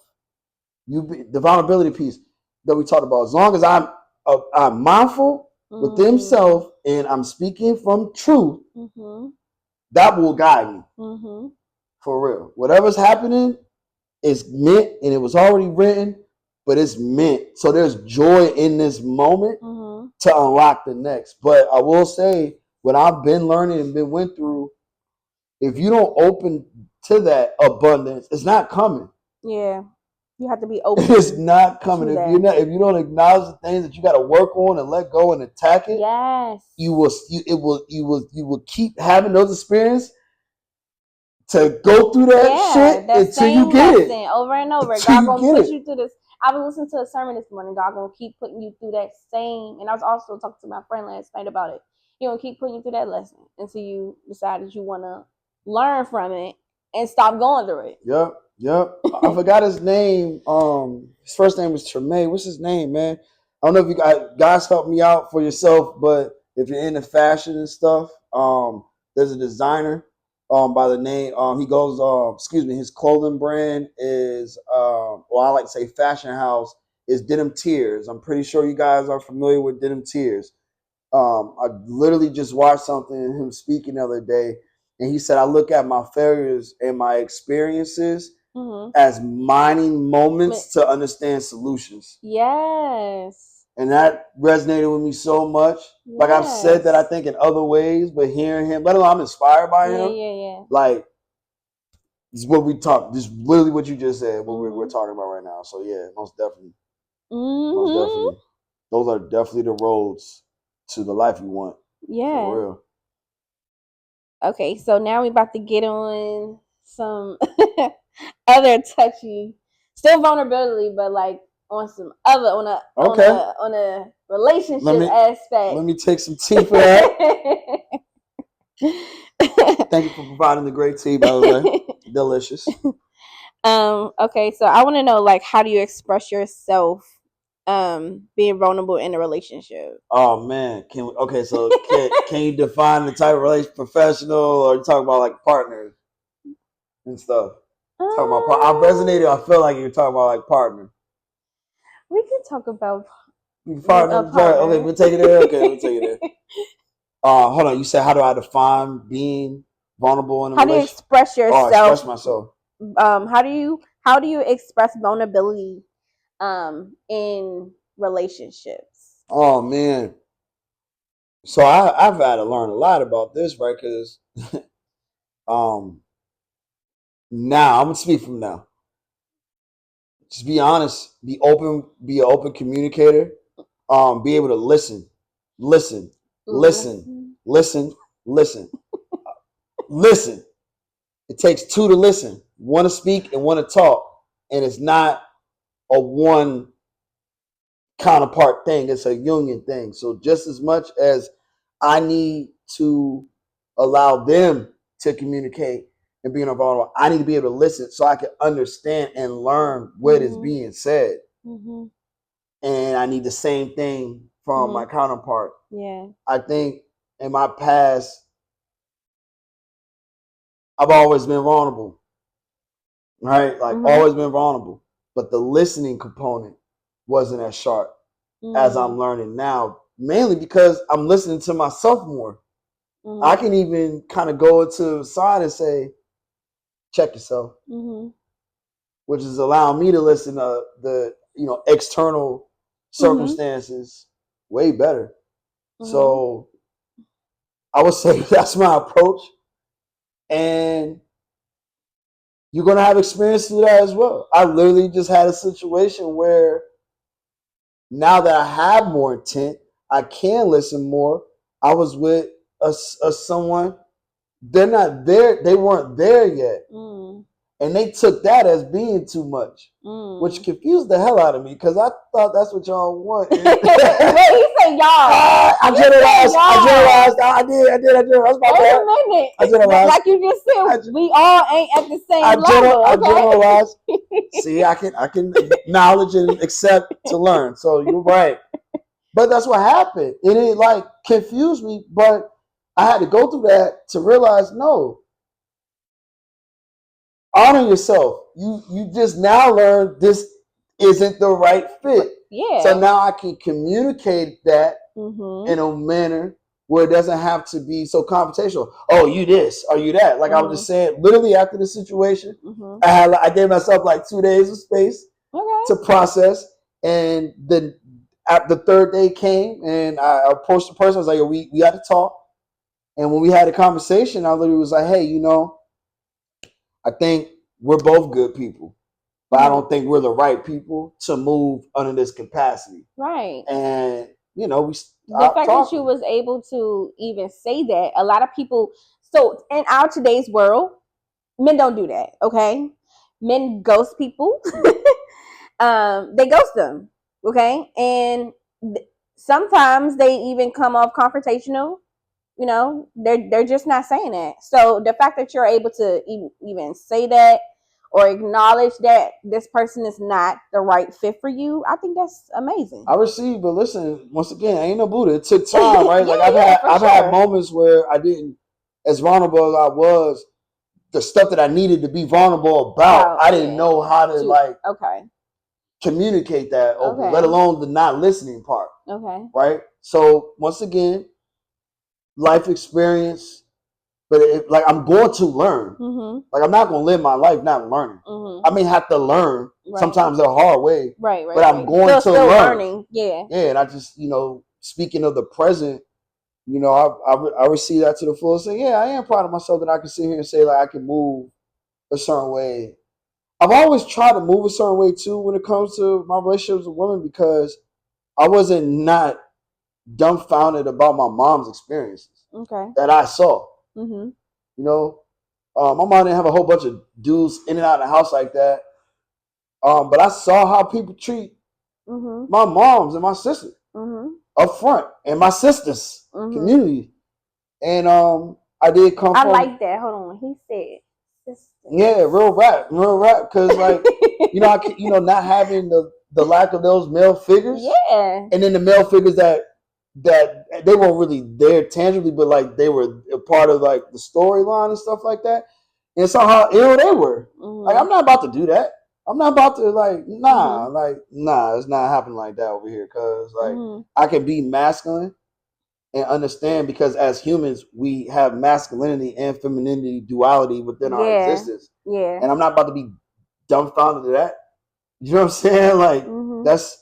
S2: The vulnerability piece that we talked about. As long as I'm mindful with themselves and I'm speaking from truth, that will guide me. For real. Whatever's happening is meant, and it was already written, but it's meant. So there's joy in this moment to unlock the next. But I will say, what I've been learning and been went through, if you don't open to that abundance, it's not coming.
S1: Yeah. You have to be open.
S2: It's not coming. If you don't acknowledge the things that you got to work on and let go and attack it,
S1: yes,
S2: you will keep having those experiences to go through that shit until you get it
S1: over and over. God gonna push you through this. I was listening to a sermon this morning. God gonna keep putting you through that same. And I was also talking to my friend last night about it. He gonna keep putting you through that lesson until you decide that you want to learn from it and stop going through it.
S2: Yep. I forgot his name. His first name was Tremaine. What's his name, man? I don't know if you guys help me out for yourself, but if you're into fashion and stuff, there's a designer by the name. He goes. His clothing brand is. I like to say fashion house is Denim Tears. I'm pretty sure you guys are familiar with Denim Tears. I literally just watched something him speaking the other day, and he said, "I look at my failures and my experiences." As mining moments to understand solutions.
S1: Yes.
S2: And that resonated with me so much. Yes. Like I've said that I think in other ways, but hearing him, let alone I'm inspired by him.
S1: Yeah.
S2: Like, this is what we talk. This is literally what you just said, what we're talking about right now. So yeah, most definitely. Most definitely. Those are definitely the roads to the life you want. Yeah. For real.
S1: Okay, so now we're about to get on some other touchy, still vulnerability, but like on some other on a relationship aspect.
S2: Let me take some tea for that. Thank you for providing the great tea, by the way. Delicious.
S1: Okay, so I want to know, like, how do you express yourself being vulnerable in a relationship?
S2: Oh man, can you define the type of relationship, professional, or you talk about like partners and stuff? Talking about I resonated. I feel like you're talking about like partner.
S1: We can talk about
S2: partner. Okay, we'll take it there. Okay, we'll take it there. Hold on. You said, how do I define being vulnerable in a relationship?
S1: How do you express yourself?
S2: Express myself.
S1: How do you express vulnerability in relationships?
S2: Oh man. So I've had to learn a lot about this, right? Because now I'm gonna speak from now. Just be honest, be open, be an open communicator. Be able to listen. It takes two to listen, one to speak and one to talk. And it's not a one counterpart thing, it's a union thing. So just as much as I need to allow them to communicate and be vulnerable, I need to be able to listen so I can understand and learn what is being said. And I need the same thing from my counterpart.
S1: Yeah.
S2: I think in my past, I've always been vulnerable, right? Like always been vulnerable, but the listening component wasn't as sharp as I'm learning now, mainly because I'm listening to myself more. I can even kind of go into the side and say, check yourself, which is allowing me to listen to the external circumstances way better. So I would say that's my approach. And you're gonna have experience through that as well. I literally just had a situation where now that I have more intent, I can listen more. I was with a someone. They're not there. They weren't there yet, and they took that as being too much, which confused the hell out of me because I thought that's what y'all want. Wait,
S1: he said y'all.
S2: I generalized. I did. That's my bad.
S1: Wait a minute.
S2: I generalized.
S1: Like you just said, we all ain't at the same level.
S2: I generalized. See, I can acknowledge and accept to learn. So you're right. But that's what happened. It like confused me, but I had to go through that to realize no. Honor yourself. You just now learn this isn't the right fit.
S1: Yeah.
S2: So now I can communicate that in a manner where it doesn't have to be so confrontational. Oh, you this, or you that. Like I was just saying, literally after the situation, I gave myself like 2 days of space to process, and then the third day came, and I approached the person. I was like, we got to talk. And when we had a conversation, I literally was like, hey, I think we're both good people, but I don't think we're the right people to move under this capacity.
S1: Right.
S2: And we
S1: the fact that you was able to even say that, a lot of people. So in our today's world, men don't do that. Okay, men ghost people. They ghost them. Okay, and sometimes they even come off confrontational. They're just not saying that. So the fact that you're able to even say that or acknowledge that this person is not the right fit for you, I think that's amazing.
S2: I receive, but listen, once again, I ain't no Buddha. It took time, right? Like I've had moments where I didn't, as vulnerable as I was, the stuff that I needed to be vulnerable about, I didn't know how to communicate that open, let alone the not listening part.
S1: Okay.
S2: Right? So once again, life experience, but I'm going to learn. Like I'm not going to live my life not learning. I may have to learn sometimes the hard way, but I'm going to learn.
S1: Learning. Yeah.
S2: And I just speaking of the present, I receive that to the fullest. Saying, yeah, I am proud of myself that I can sit here and say like I can move a certain way. I've always tried to move a certain way too when it comes to my relationships with women because I wasn't not dumbfounded about my mom's experiences that I saw. My mom didn't have a whole bunch of dudes in and out of the house like that. But I saw how people treat my moms and my sister up front and my sister's community. And I did come from.
S1: I like that. Hold on. He said sister.
S2: Yeah, real rap. Because like, not having the lack of those male figures.
S1: Yeah.
S2: And then the male figures that they weren't really there tangibly, but like they were a part of like the storyline and stuff like that. And saw how ill they were. Like I'm not about to do that. I'm not about to nah, it's not happening like that over here. Cause like I can be masculine and understand because as humans we have masculinity and femininity duality within our existence.
S1: Yeah.
S2: And I'm not about to be dumbfounded to that. You know what I'm saying? Like that's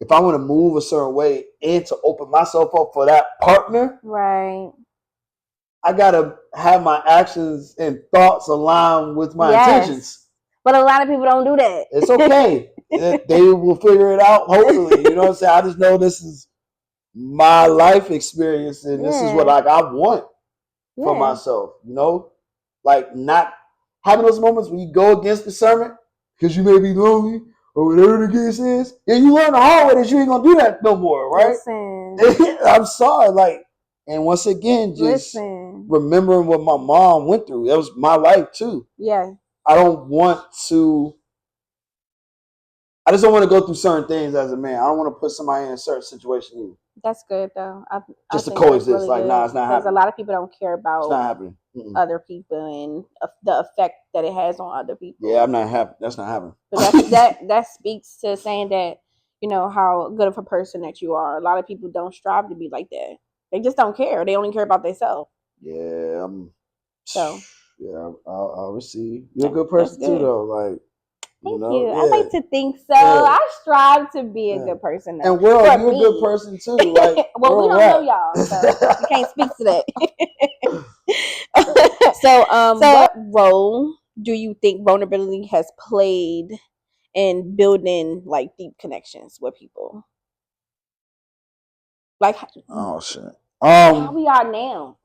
S2: if I want to move a certain way and to open myself up for that partner,
S1: right?
S2: I gotta have my actions and thoughts align with my intentions.
S1: But a lot of people don't do that.
S2: It's okay. They will figure it out, hopefully. You know what I'm saying? I just know this is my life experience and this is what I want for myself. Like not having those moments when you go against discernment because you may be lonely or whatever the case is, and you learn the hard way that you ain't gonna do that no more, right? Listen. I'm sorry, like, and once again, just remembering what my mom went through. That was my life too.
S1: Yeah.
S2: I just don't want to go through certain things as a man. I don't want to put somebody in a certain situation either.
S1: That's good though.
S2: Just to coexist, really like, nah, it's not happening.
S1: Because a lot of people don't care about
S2: it's not happening.
S1: Other people and the effect that it has on other people.
S2: Yeah, I'm not happy. That's not happening.
S1: But that speaks to saying that how good of a person that you are. A lot of people don't strive to be like that. They just don't care. They only care about themselves.
S2: Yeah,
S1: so
S2: yeah, I'll receive. You're a good person too, though. Like
S1: Thank
S2: know,
S1: you. I
S2: yeah,
S1: like to think so.
S2: yeah,
S1: I strive to be a
S2: yeah.
S1: good person, though.
S2: And World,
S1: For
S2: you're a good
S1: me.
S2: person too. Like
S1: Well, we
S2: real
S1: don't know
S2: rap.
S1: y'all, so we can't speak to that. So, what role do you think vulnerability has played in building like deep connections with people? Like
S2: Oh shit.
S1: how we are now.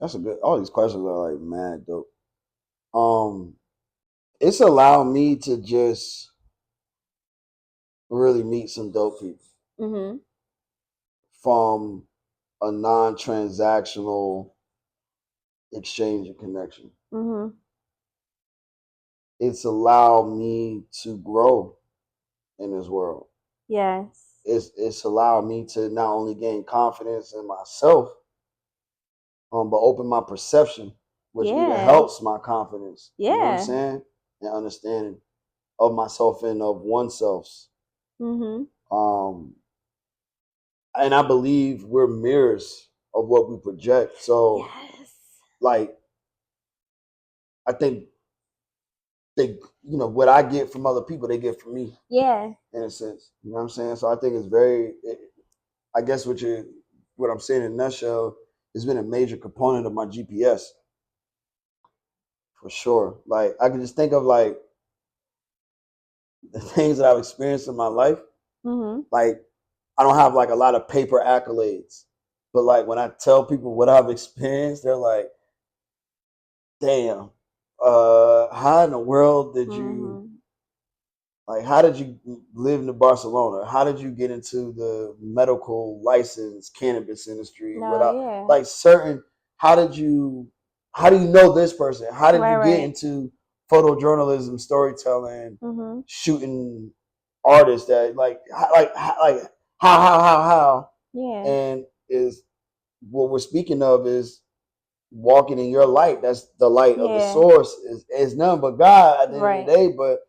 S2: That's a good. All these questions are like mad dope. Um, it's allowed me to just really meet some dope people
S1: Mhm.
S2: from a non-transactional exchange and connection.
S1: Mhm.
S2: It's allowed me to grow in this world.
S1: Yes.
S2: It's allowed me to not only gain confidence in myself, but open my perception, which even
S1: Yeah.
S2: helps my confidence. You know what I'm
S1: Yeah.
S2: saying? And understanding of myself and of oneself's.
S1: Mhm.
S2: Um, and I believe we're mirrors of what we project. So,
S1: Yes.
S2: like, I think they, what I get from other people, they get from me
S1: Yeah.
S2: in a sense. You know what I'm saying? So I think it's very. I guess what I'm saying in a nutshell has been a major component of my GPS for sure. Like I can just think of like the things that I've experienced in my life.
S1: Mhm.
S2: Like I don't have like a lot of paper accolades, but like when I tell people what I've experienced, they're like, "Damn, how in the world did you
S1: Mhm.
S2: like? How did you live in Barcelona? How did you get into the medical license cannabis industry
S1: No,
S2: without
S1: yeah.
S2: like certain? How did you? How do you know this person? How did
S1: Right,
S2: you get
S1: right.
S2: into photojournalism, storytelling,
S1: Mhm.
S2: shooting artists that like how
S1: Yeah.
S2: and is what we're speaking of is walking in your light. That's the light of the
S1: Yeah.
S2: source is none but God at the end of the
S1: Right.
S2: day. But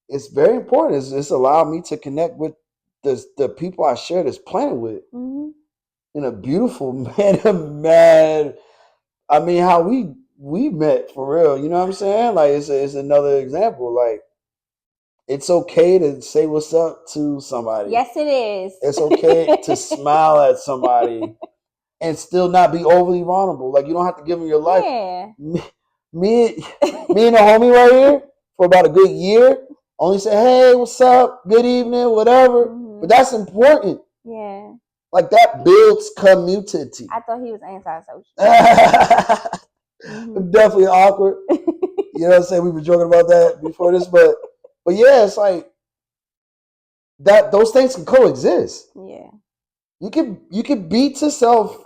S2: it's very important. It's allowed me to connect with the people I share this planet with
S1: Mhm.
S2: in a beautiful man. I mean, how we met for real. You know what I'm saying? Like it's another example. Like it's okay to say what's up to somebody.
S1: Yes, it is.
S2: It's okay to smile at somebody and still not be overly vulnerable. Like you don't have to give them your life.
S1: Yeah.
S2: Me, me, me and a homie right here for about a good year only say, "Hey, what's up? Good evening, whatever." But
S1: Mhm.
S2: that's important.
S1: Yeah.
S2: Like that builds community.
S1: I thought he was antisocial. Mhm.
S2: Definitely awkward. You know what I'm saying? We were joking about that before this, but yeah, it's like that. Those things can coexist.
S1: Yeah.
S2: You can beat yourself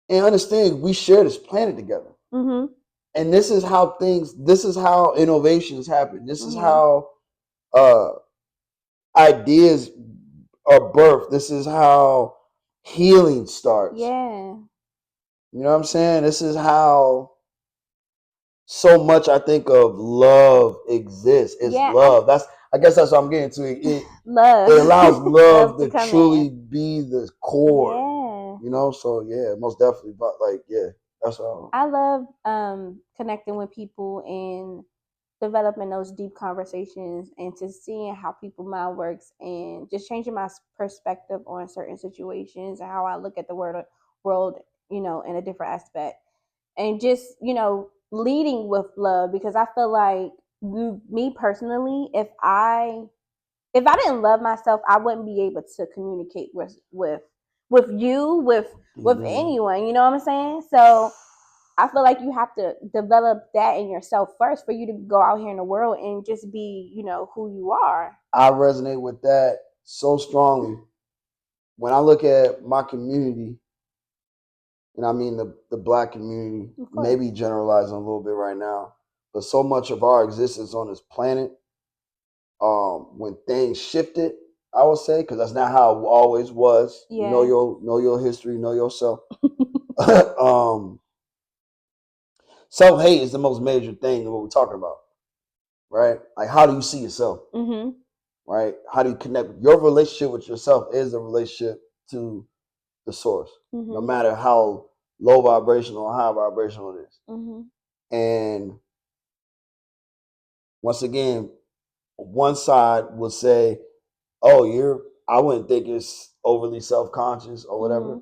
S2: and understand we share this planet together.
S1: Mhm.
S2: And this is how innovations happen. This is
S1: Mhm.
S2: how uh ideas are birthed. This is how healing starts.
S1: Yeah.
S2: You know what I'm saying? This is how so much I think of love exists. Is
S1: Yeah.
S2: love. I guess that's what I'm getting to. It
S1: Love.
S2: allows
S1: Love
S2: love
S1: to
S2: to
S1: come
S2: truly
S1: in.
S2: be the core.
S1: Yeah.
S2: So yeah, most definitely. But like, yeah, that's all.
S1: I love connecting with people and developing those deep conversations and to seeing how people mind works and just changing my perspective on certain situations and how I look at the world, in a different aspect. And just, leading with love because I feel like me personally, if I didn't love myself, I wouldn't be able to communicate with you, with
S2: Amen.
S1: anyone, you know what I'm saying? So I feel like you have to develop that in yourself first for you to go out here in the world and just be, who you are.
S2: I resonate with that so strongly. When I look at my community, and I mean the black community,
S1: Of course.
S2: maybe generalizing a little bit right now, but so much of our existence on this planet, when things shifted, I would say, because that's not how it always was.
S1: Yeah.
S2: Know your history, know yourself. um, Self hate is the most major thing of what we're talking about, right? Like, how do you see yourself,
S1: Mhm.
S2: right? How do you connect? Your relationship with yourself is a relationship to the source, no
S1: Mhm.
S2: matter how low vibrational or high vibrational it is.
S1: Mhm.
S2: And once again, one side will say, "Oh, I wouldn't think it's overly self conscious or whatever."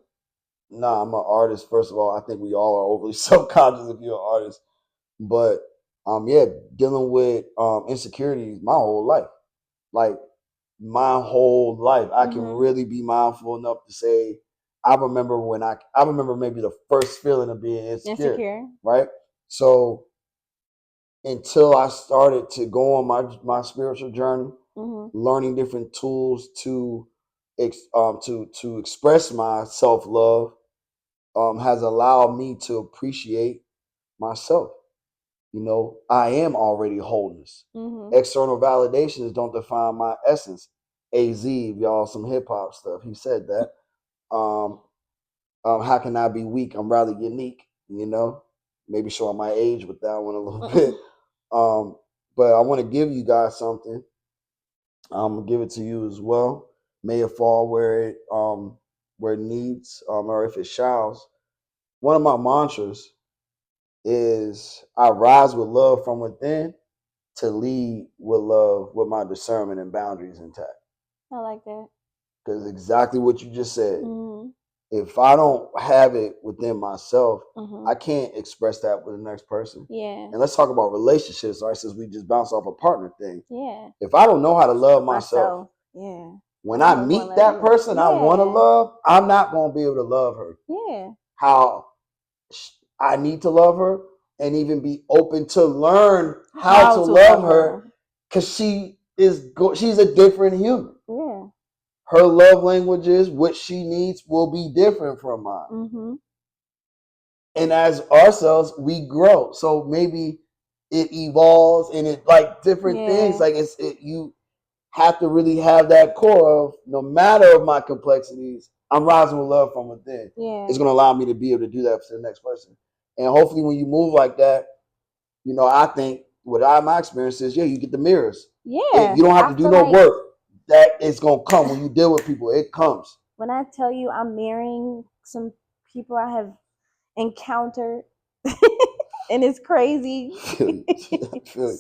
S2: Nah, I'm an artist. First of all, I think we all are overly self conscious if you're an artist. But yeah, dealing with insecurities my whole life, like my whole life, I can really be mindful enough to say, I remember I remember maybe the first feeling of being insecure. Right? So until I started to go on my spiritual journey, learning different tools to express my self love, has allowed me to appreciate myself. You know, I am already wholeness. External validations don't define my essence. AZ, y'all, some hip hop stuff. He said that. Um, how can I be weak? I'm rather unique. You know, maybe showing my age with that one a little bit. But I want to give you guys something. I'm gonna give it to you as well. May it fall where it needs, or if it shall. One of my mantras is I rise with love from within to lead with love with my discernment and boundaries intact.
S1: I like that.
S2: Because exactly what you just said. If I don't have it within myself, I can't express that with the next person.
S1: Yeah.
S2: And let's talk about relationships, right? Since we just bounced off a partner thing.
S1: Yeah.
S2: If I don't know how to love myself,
S1: yeah.
S2: When I meet that person I want to love, I'm not going to be able to love her.
S1: Yeah.
S2: How I need to love her and even be open to learn how to love her, because she's a different human.
S1: Yeah.
S2: Her love languages, what she needs, will be different from mine. And as ourselves, we grow. So maybe it evolves and it like different things. Like you have to really have that core of, no matter of my complexities, I'm rising with love from within.
S1: Yeah.
S2: It's going to allow me to be able to do that for the next person. And hopefully when you move like that, you know, I think my experience is, you get the mirrors.
S1: Yeah.
S2: You don't have to do no work. That is going to come when you deal with people. It comes.
S1: When I tell you I'm marrying some people I have encountered, and it's crazy.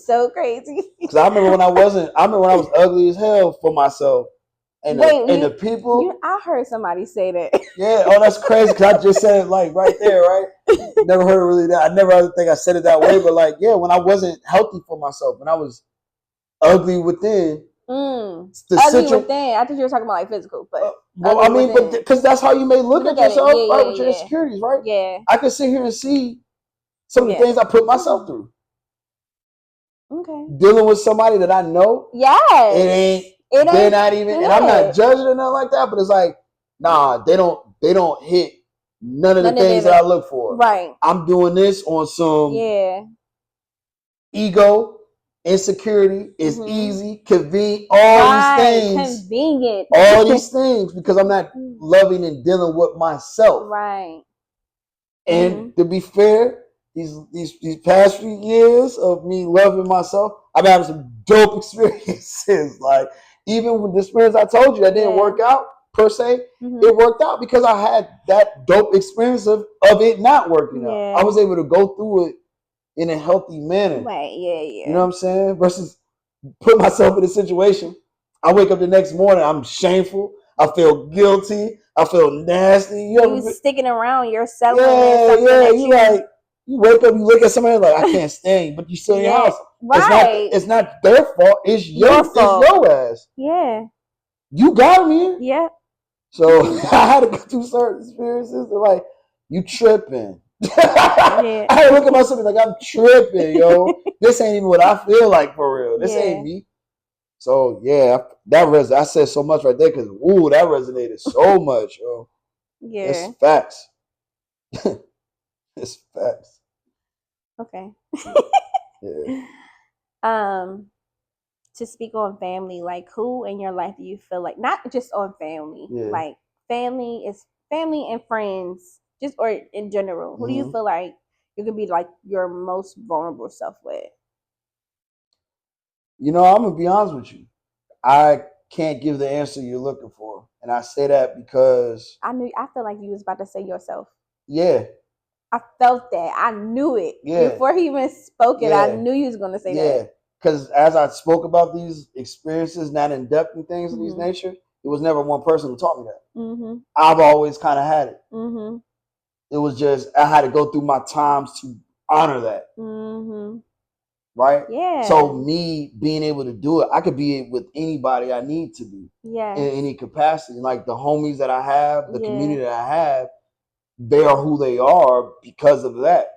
S1: So crazy.
S2: Because I remember when I was ugly as hell for myself. And the people.
S1: I heard somebody say that.
S2: Yeah, oh, that's crazy, because I just said it like right there, right? Never heard it really that. I never think I said it that way, but like, yeah, when I wasn't healthy for myself, when I was ugly within.
S1: Ugly within. I think you were talking about like physical, but
S2: well, I mean, but because that's how you may look at yourself, right? With your insecurities, right?
S1: Yeah.
S2: I can sit here and see some of the things I put myself through.
S1: Okay.
S2: Dealing with somebody that I know.
S1: Yes.
S2: They're not even, and I'm not judging or nothing like that, but it's like, nah, they don't hit none of the things that I look for.
S1: Right.
S2: I'm doing this on some ego, insecurity, is easy, convenient, all these things.
S1: Convenient.
S2: All these things, because I'm not loving and dealing with myself.
S1: Right.
S2: And to be fair, these past few years of me loving myself, I've had some dope experiences. Like, even with the experience I told you that didn't work out per se, it worked out because I had that dope experience of it not working out. I was able to go through it in a healthy manner.
S1: Right, yeah.
S2: You know what I'm saying? Versus put myself in a situation, I wake up the next morning, I'm shameful, I feel guilty, I feel nasty.
S1: You sticking around yourself.
S2: Yeah. You wake up, you look at somebody like, I can't stand you, but you still in your house.
S1: Right.
S2: It's not their fault. It's your fault. It's your ass.
S1: Yeah.
S2: You got me.
S1: Yeah.
S2: So I had to go through certain experiences. They're like, you tripping. I had to look at myself like, I'm tripping, yo. This ain't even what I feel like for real. This ain't me. So yeah, I said so much right there because that resonated so much, yo.
S1: Yeah.
S2: It's facts. It's facts.
S1: Okay.
S2: Yeah.
S1: To speak on family, like who in your life do you feel like, not just on family, like family and friends, just or in general, who do you feel like you can be like your most vulnerable self with?
S2: You know, I'm gonna be honest with you. I can't give the answer you're looking for, and I say that because
S1: I feel like you was about to say yourself.
S2: Yeah,
S1: I felt that. I knew it.
S2: Yeah.
S1: Before he even spoke it, I
S2: Yeah.
S1: knew he was going to say
S2: Yeah.
S1: that.
S2: Because as I spoke about these experiences, not in depth and things of these nature, it was never one person who taught me that. I've always kind of had it. It was just I had to go through my times to honor that. Right?
S1: Yeah.
S2: So me being able to do it, I could be with anybody I need to be.
S1: Yeah.
S2: In any capacity. Like the homies that I have, the community that I have, they are who they are because of that.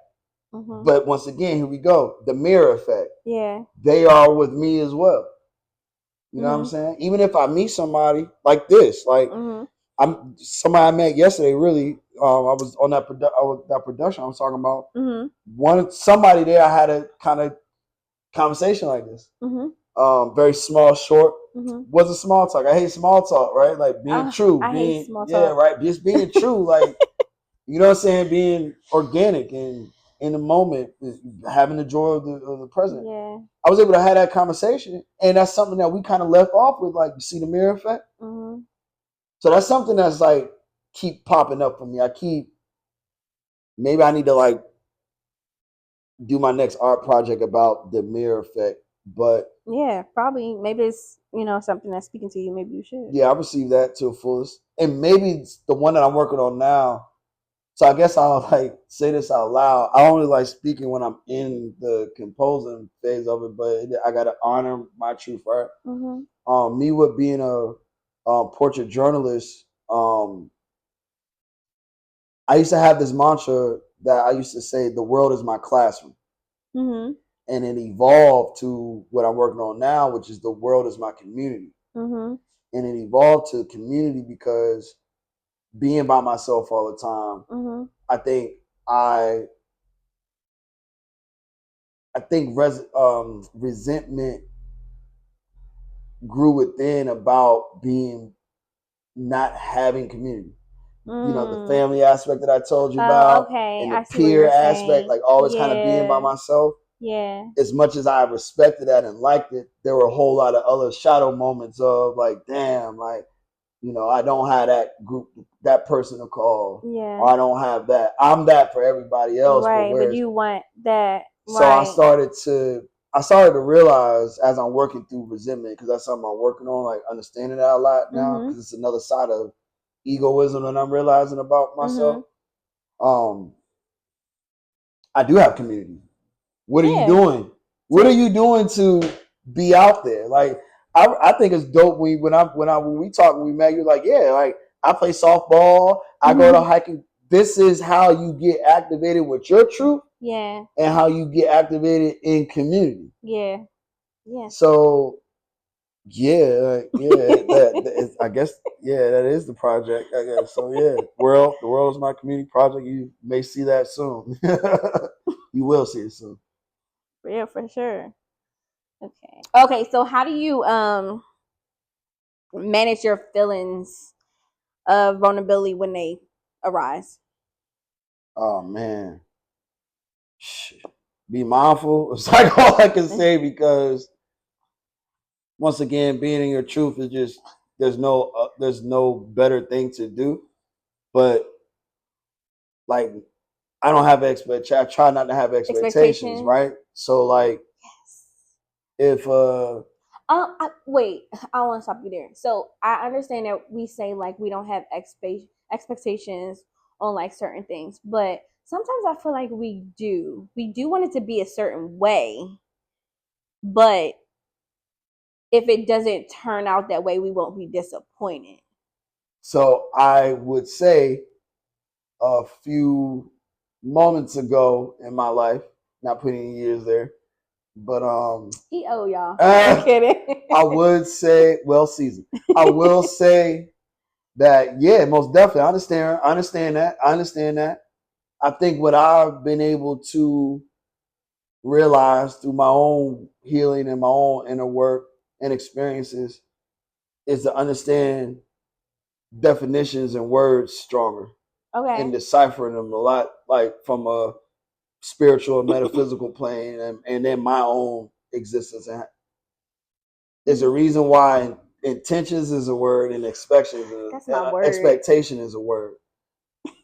S2: But once again, here we go. The mirror effect.
S1: Yeah.
S2: They are with me as well. You know what I'm saying? Even if I meet somebody like this, like I'm somebody I met yesterday. Really, I was on that that production I was talking about. Somebody there. I had a kind of conversation like this. Very small, short. Wasn't small talk. I hate small talk, right? Like being true,
S1: I
S2: being
S1: hate small talk.
S2: right. Just being true, like you know what I'm saying, being organic and in the moment, having the joy of the present.
S1: Yeah.
S2: I was able to have that conversation, and that's something that we kind of left off with, like you see the mirror effect. So that's something that's like keep popping up for me. Maybe I need to like do my next art project about the mirror effect, but
S1: yeah, probably maybe it's something that's speaking to you. Maybe you should.
S2: Yeah, I received that to the fullest, and maybe it's the one that I'm working on now. So I guess I'll like say this out loud. I only like speaking when I'm in the composing phase of it, but I gotta honor my truth, right? Me with being a portrait journalist, I used to have this mantra that I used to say: "The world is my classroom." And it evolved to what I'm working on now, which is the world is my community. And it evolved to community because being by myself all the time, I think I think resentment grew within about being not having community. You know, the family aspect that I told you about,
S1: okay.
S2: and the
S1: I see what
S2: peer
S1: you're
S2: aspect,
S1: saying.
S2: like always kind of being by myself.
S1: Yeah.
S2: As much as I respected that and liked it, there were a whole lot of other shadow moments of like, damn, like, you know, I don't have that group, that person to call.
S1: Yeah.
S2: Or I don't have that. I'm that for everybody else.
S1: Right, but you want that.
S2: So right. I started to realize as I'm working through resentment, because that's something I'm working on, like understanding that a lot now, because it's another side of egoism that I'm realizing about myself. I do have community. What are you doing? What are you doing to be out there? Like I think it's dope when we talk when we met. You're like, yeah, like I play softball. I go to hiking. This is how you get activated with your truth.
S1: Yeah.
S2: And how you get activated in community.
S1: Yeah. Yeah.
S2: So that I guess that is the project. I guess so. Yeah, the world is my community project. You may see that soon. You will see it soon.
S1: Yeah, for sure. Okay. Okay. So how do you manage your feelings of vulnerability when they arise?
S2: Oh man, be mindful. It's like all I can say because once again, being in your truth is just there's no better thing to do. But like I don't have expectations. I try not to have expectations, right? So like if
S1: wait, I want to stop you there. So I understand that we say like we don't have expectations on like certain things, but sometimes I feel like we do. We do want it to be a certain way, but if it doesn't turn out that way, we won't be disappointed.
S2: So I would say a few moments ago in my life, not putting any years there, but
S1: y'all. I'm kidding.
S2: I would say well seasoned. I will say that yeah, most definitely. I understand that. I think what I've been able to realize through my own healing and my own inner work and experiences is to understand definitions and words stronger. Okay. And deciphering them a lot, like from a spiritual and metaphysical plane, and then my own existence. And there's a reason why intentions is a word and expectation is a word.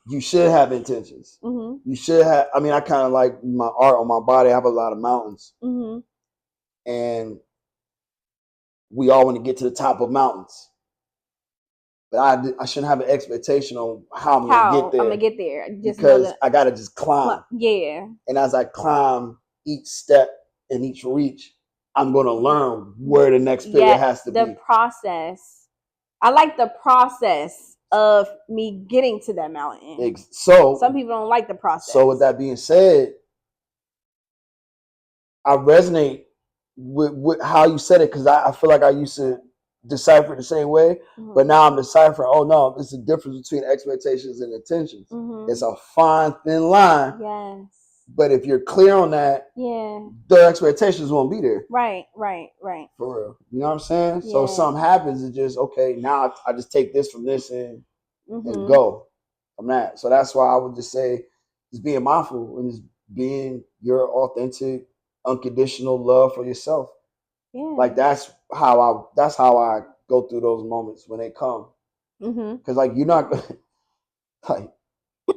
S2: you should have intentions. You should have. I mean, I kind of like my art on my body. I have a lot of mountains, and we all want to get to the top of mountains. But I shouldn't have an expectation on how I'm going to get there.
S1: I'm gonna get there. Just
S2: because I gotta just climb.
S1: Yeah.
S2: And as I climb each step and each reach, I'm gonna learn where the next pivot has to be.
S1: The process. I like the process of me getting to that mountain.
S2: So
S1: some people don't like the process.
S2: So with that being said, I resonate with how you said it because I feel like I used to decipher it the same way, but now I'm deciphering. Oh no, it's the difference between expectations and intentions. It's a fine thin line.
S1: Yes.
S2: But if you're clear on that, the expectations won't be there.
S1: Right.
S2: For real. You know what I'm saying? So if something happens, it's just okay. Now I just take this from this and go from that. So that's why I would just say, just being mindful and just being your authentic, unconditional love for yourself. Yeah. Like that's how I go through those moments when they come. Because like you're not like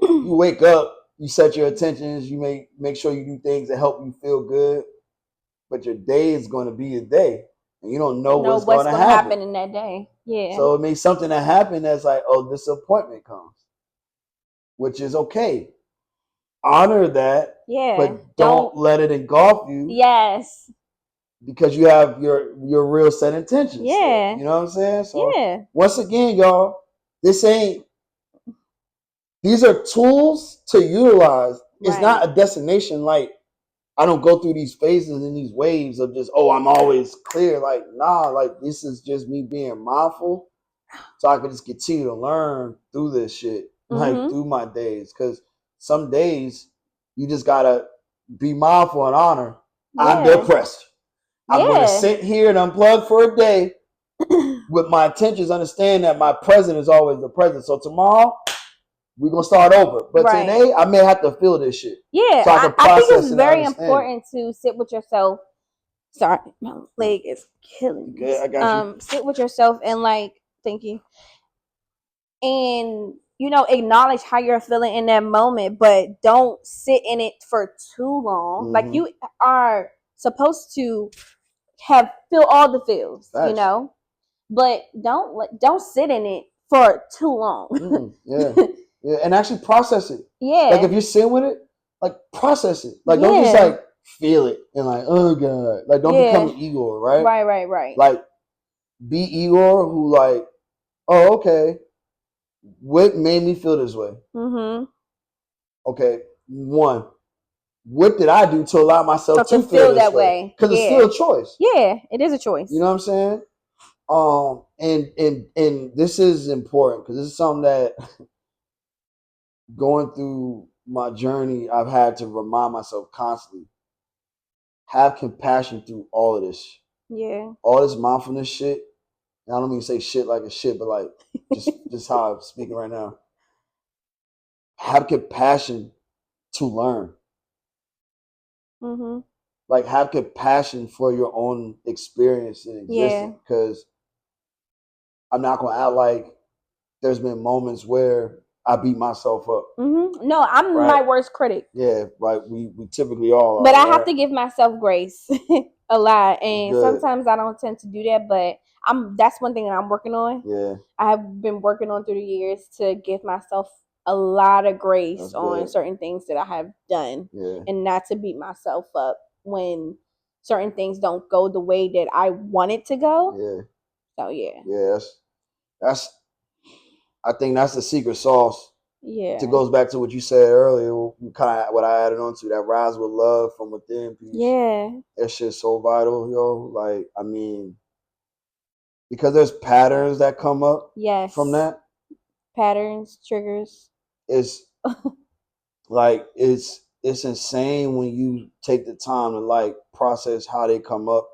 S2: you wake up, you set your intentions, you make sure you do things that help you feel good, but your day is going to be your day, and you don't know what's going to happen
S1: in that day. Yeah.
S2: So it may something that happened that's like, oh, disappointment comes, which is okay. Honor that, but don't let it engulf you.
S1: Yes.
S2: Because you have your real set intentions. Yeah. You know what I'm saying? So once again, y'all, these are tools to utilize. It's not a destination. Like I don't go through these phases and these waves of just, oh, I'm always clear. Like, nah, like this is just me being mindful so I can just continue to learn through this shit, like through my days. Because some days you just gotta be mindful and honor. I'm depressed. I'm going to sit here and unplug for a day with my intentions, understand that my present is always the present. So tomorrow, we're going to start over. But today, I may have to feel this shit.
S1: Yeah, so I think it's very important to sit with yourself. Sorry, my leg is killing me.
S2: Okay, I got you.
S1: Sit with yourself and like thinking. And acknowledge how you're feeling in that moment, but don't sit in it for too long. Like you are supposed to feel all the feels, but don't sit in it for too long.
S2: Yeah, and actually process it. Yeah, like if you're sitting with it, like process it. Like don't just like feel it and like, oh god, like don't become an Igor, right?
S1: Right.
S2: Like be Igor who like, oh okay, what made me feel this way? Okay, one, what did I do to allow myself to feel that way? Because it's still a choice.
S1: Yeah, it is a choice.
S2: You know what I'm saying? And this is important because this is something that going through my journey, I've had to remind myself constantly. Have compassion through all of this. Yeah. All this mindfulness shit. And I don't mean to say shit like a shit, but like just how I'm speaking right now. Have compassion to learn. Like have compassion for your own experience and existence. Because I'm not gonna act like there's been moments where I beat myself up.
S1: No, I'm my worst critic.
S2: Yeah, like we typically all are.
S1: But I have to give myself grace a lot, and sometimes I don't tend to do that. But that's one thing that I'm working on. Yeah, I have been working on through the years to give myself a lot of grace on certain things that I have done, and not to beat myself up when certain things don't go the way that I want it to go. Yeah. So
S2: yeah, that's I think that's the secret sauce. Yeah. It goes back to what you said earlier, kind of what I added on to that rise with love from within piece. Yeah. That shit's so vital, yo. Like, I mean, because there's patterns that come up from that.
S1: Patterns, triggers.
S2: It's like it's insane when you take the time to like process how they come up.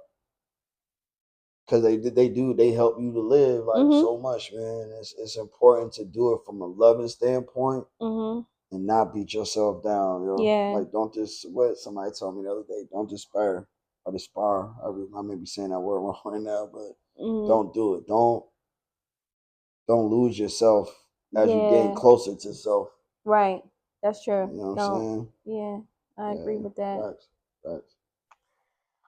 S2: Because they help you to live like so much, man. It's important to do it from a loving standpoint and not beat yourself down, yo. Yeah. Like don't just what somebody told me the other day. Don't despair or despire. I may be saying that word wrong right now, but don't do it. Don't lose yourself as you get closer to self.
S1: Right. That's true.
S2: You know what I'm
S1: Don't.
S2: saying?
S1: Yeah, I agree
S2: Yeah,
S1: with that.
S2: facts, facts.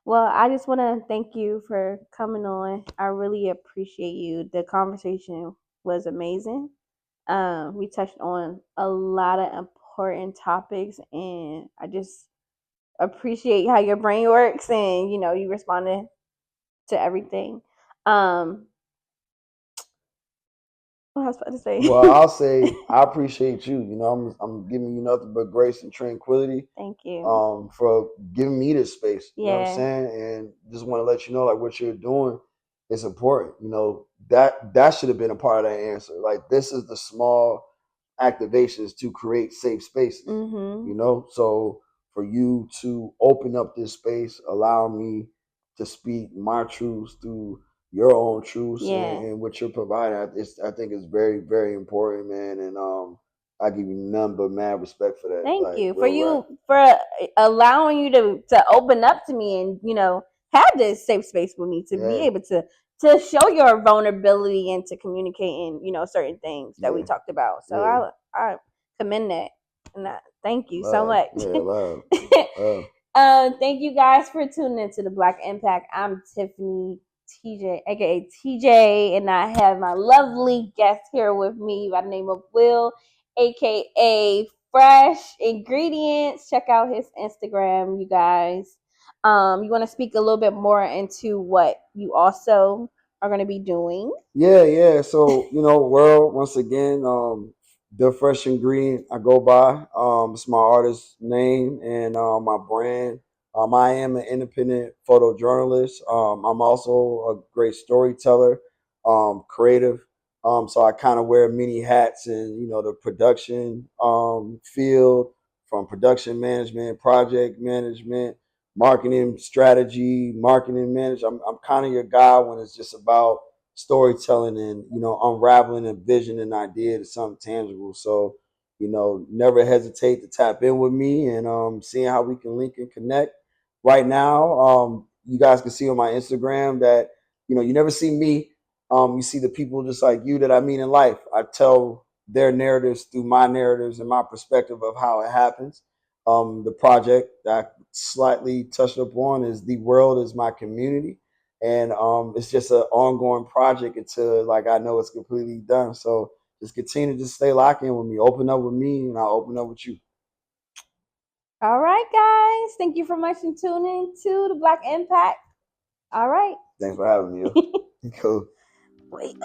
S1: Well, I just want to thank you for coming on. I really appreciate you. The conversation was amazing. We touched on a lot of important topics, and I just appreciate how your brain works, and you responded to everything. Um, what I was about to
S2: Well,
S1: say.
S2: I'll say I appreciate you. You know, I'm giving you nothing but grace and tranquility
S1: Thank you.
S2: for giving me this space. You know what I'm
S1: Yeah.
S2: saying? And just want to let you know, like what you're doing is important. You know that should have been a part of that answer. Like this is the small activations to create safe spaces.
S1: Mhm.
S2: You know, so for you to open up this space, allow me to speak my truths through your own truths
S1: Yeah.
S2: and what you're providing, I think it's very, very important, man. And I give you none but mad respect for that.
S1: Thank
S2: Like
S1: you for
S2: real rap.
S1: allowing you to open up to me and have this safe space with me to be
S2: Yeah,
S1: able to show your vulnerability and to communicate certain things that we
S2: yeah,
S1: talked about. So
S2: yeah.
S1: I commend that and thank you so
S2: Love,
S1: much.
S2: yeah, love, love.
S1: Thank you guys for tuning into the Black Impact. I'm Tiffany TJ, aka TJ, and I have my lovely guest here with me by the name of Will, aka Fresh Ingredients. Check out his Instagram, you guys. You want to speak a little bit more into what you also are going to be doing?
S2: Yeah, yeah. So, world, once again, the fresh ingredient I go by. It's my artist name and my brand. I am an independent photojournalist. I'm also a great storyteller, creative. So I kind of wear many hats in, the production field, from production management, project management, marketing strategy, marketing manager. I'm kind of your guy when it's just about storytelling and unraveling a vision and idea to something tangible. So never hesitate to tap in with me and seeing how we can link and connect. Right now, you guys can see on my Instagram that you never see me. You see the people just like you that I meet in life. I tell their narratives through my narratives and my perspective of how it happens. The project that I slightly touched upon is The World Is My Community, and it's just an ongoing project until like I know it's completely done. So just continue to stay locked in with me, open up with me, and I'll open up with you.
S1: All right, guys. Thank you for much for tuning to the Black Impact. All right.
S2: Thanks for having me. Cool.
S1: Wait.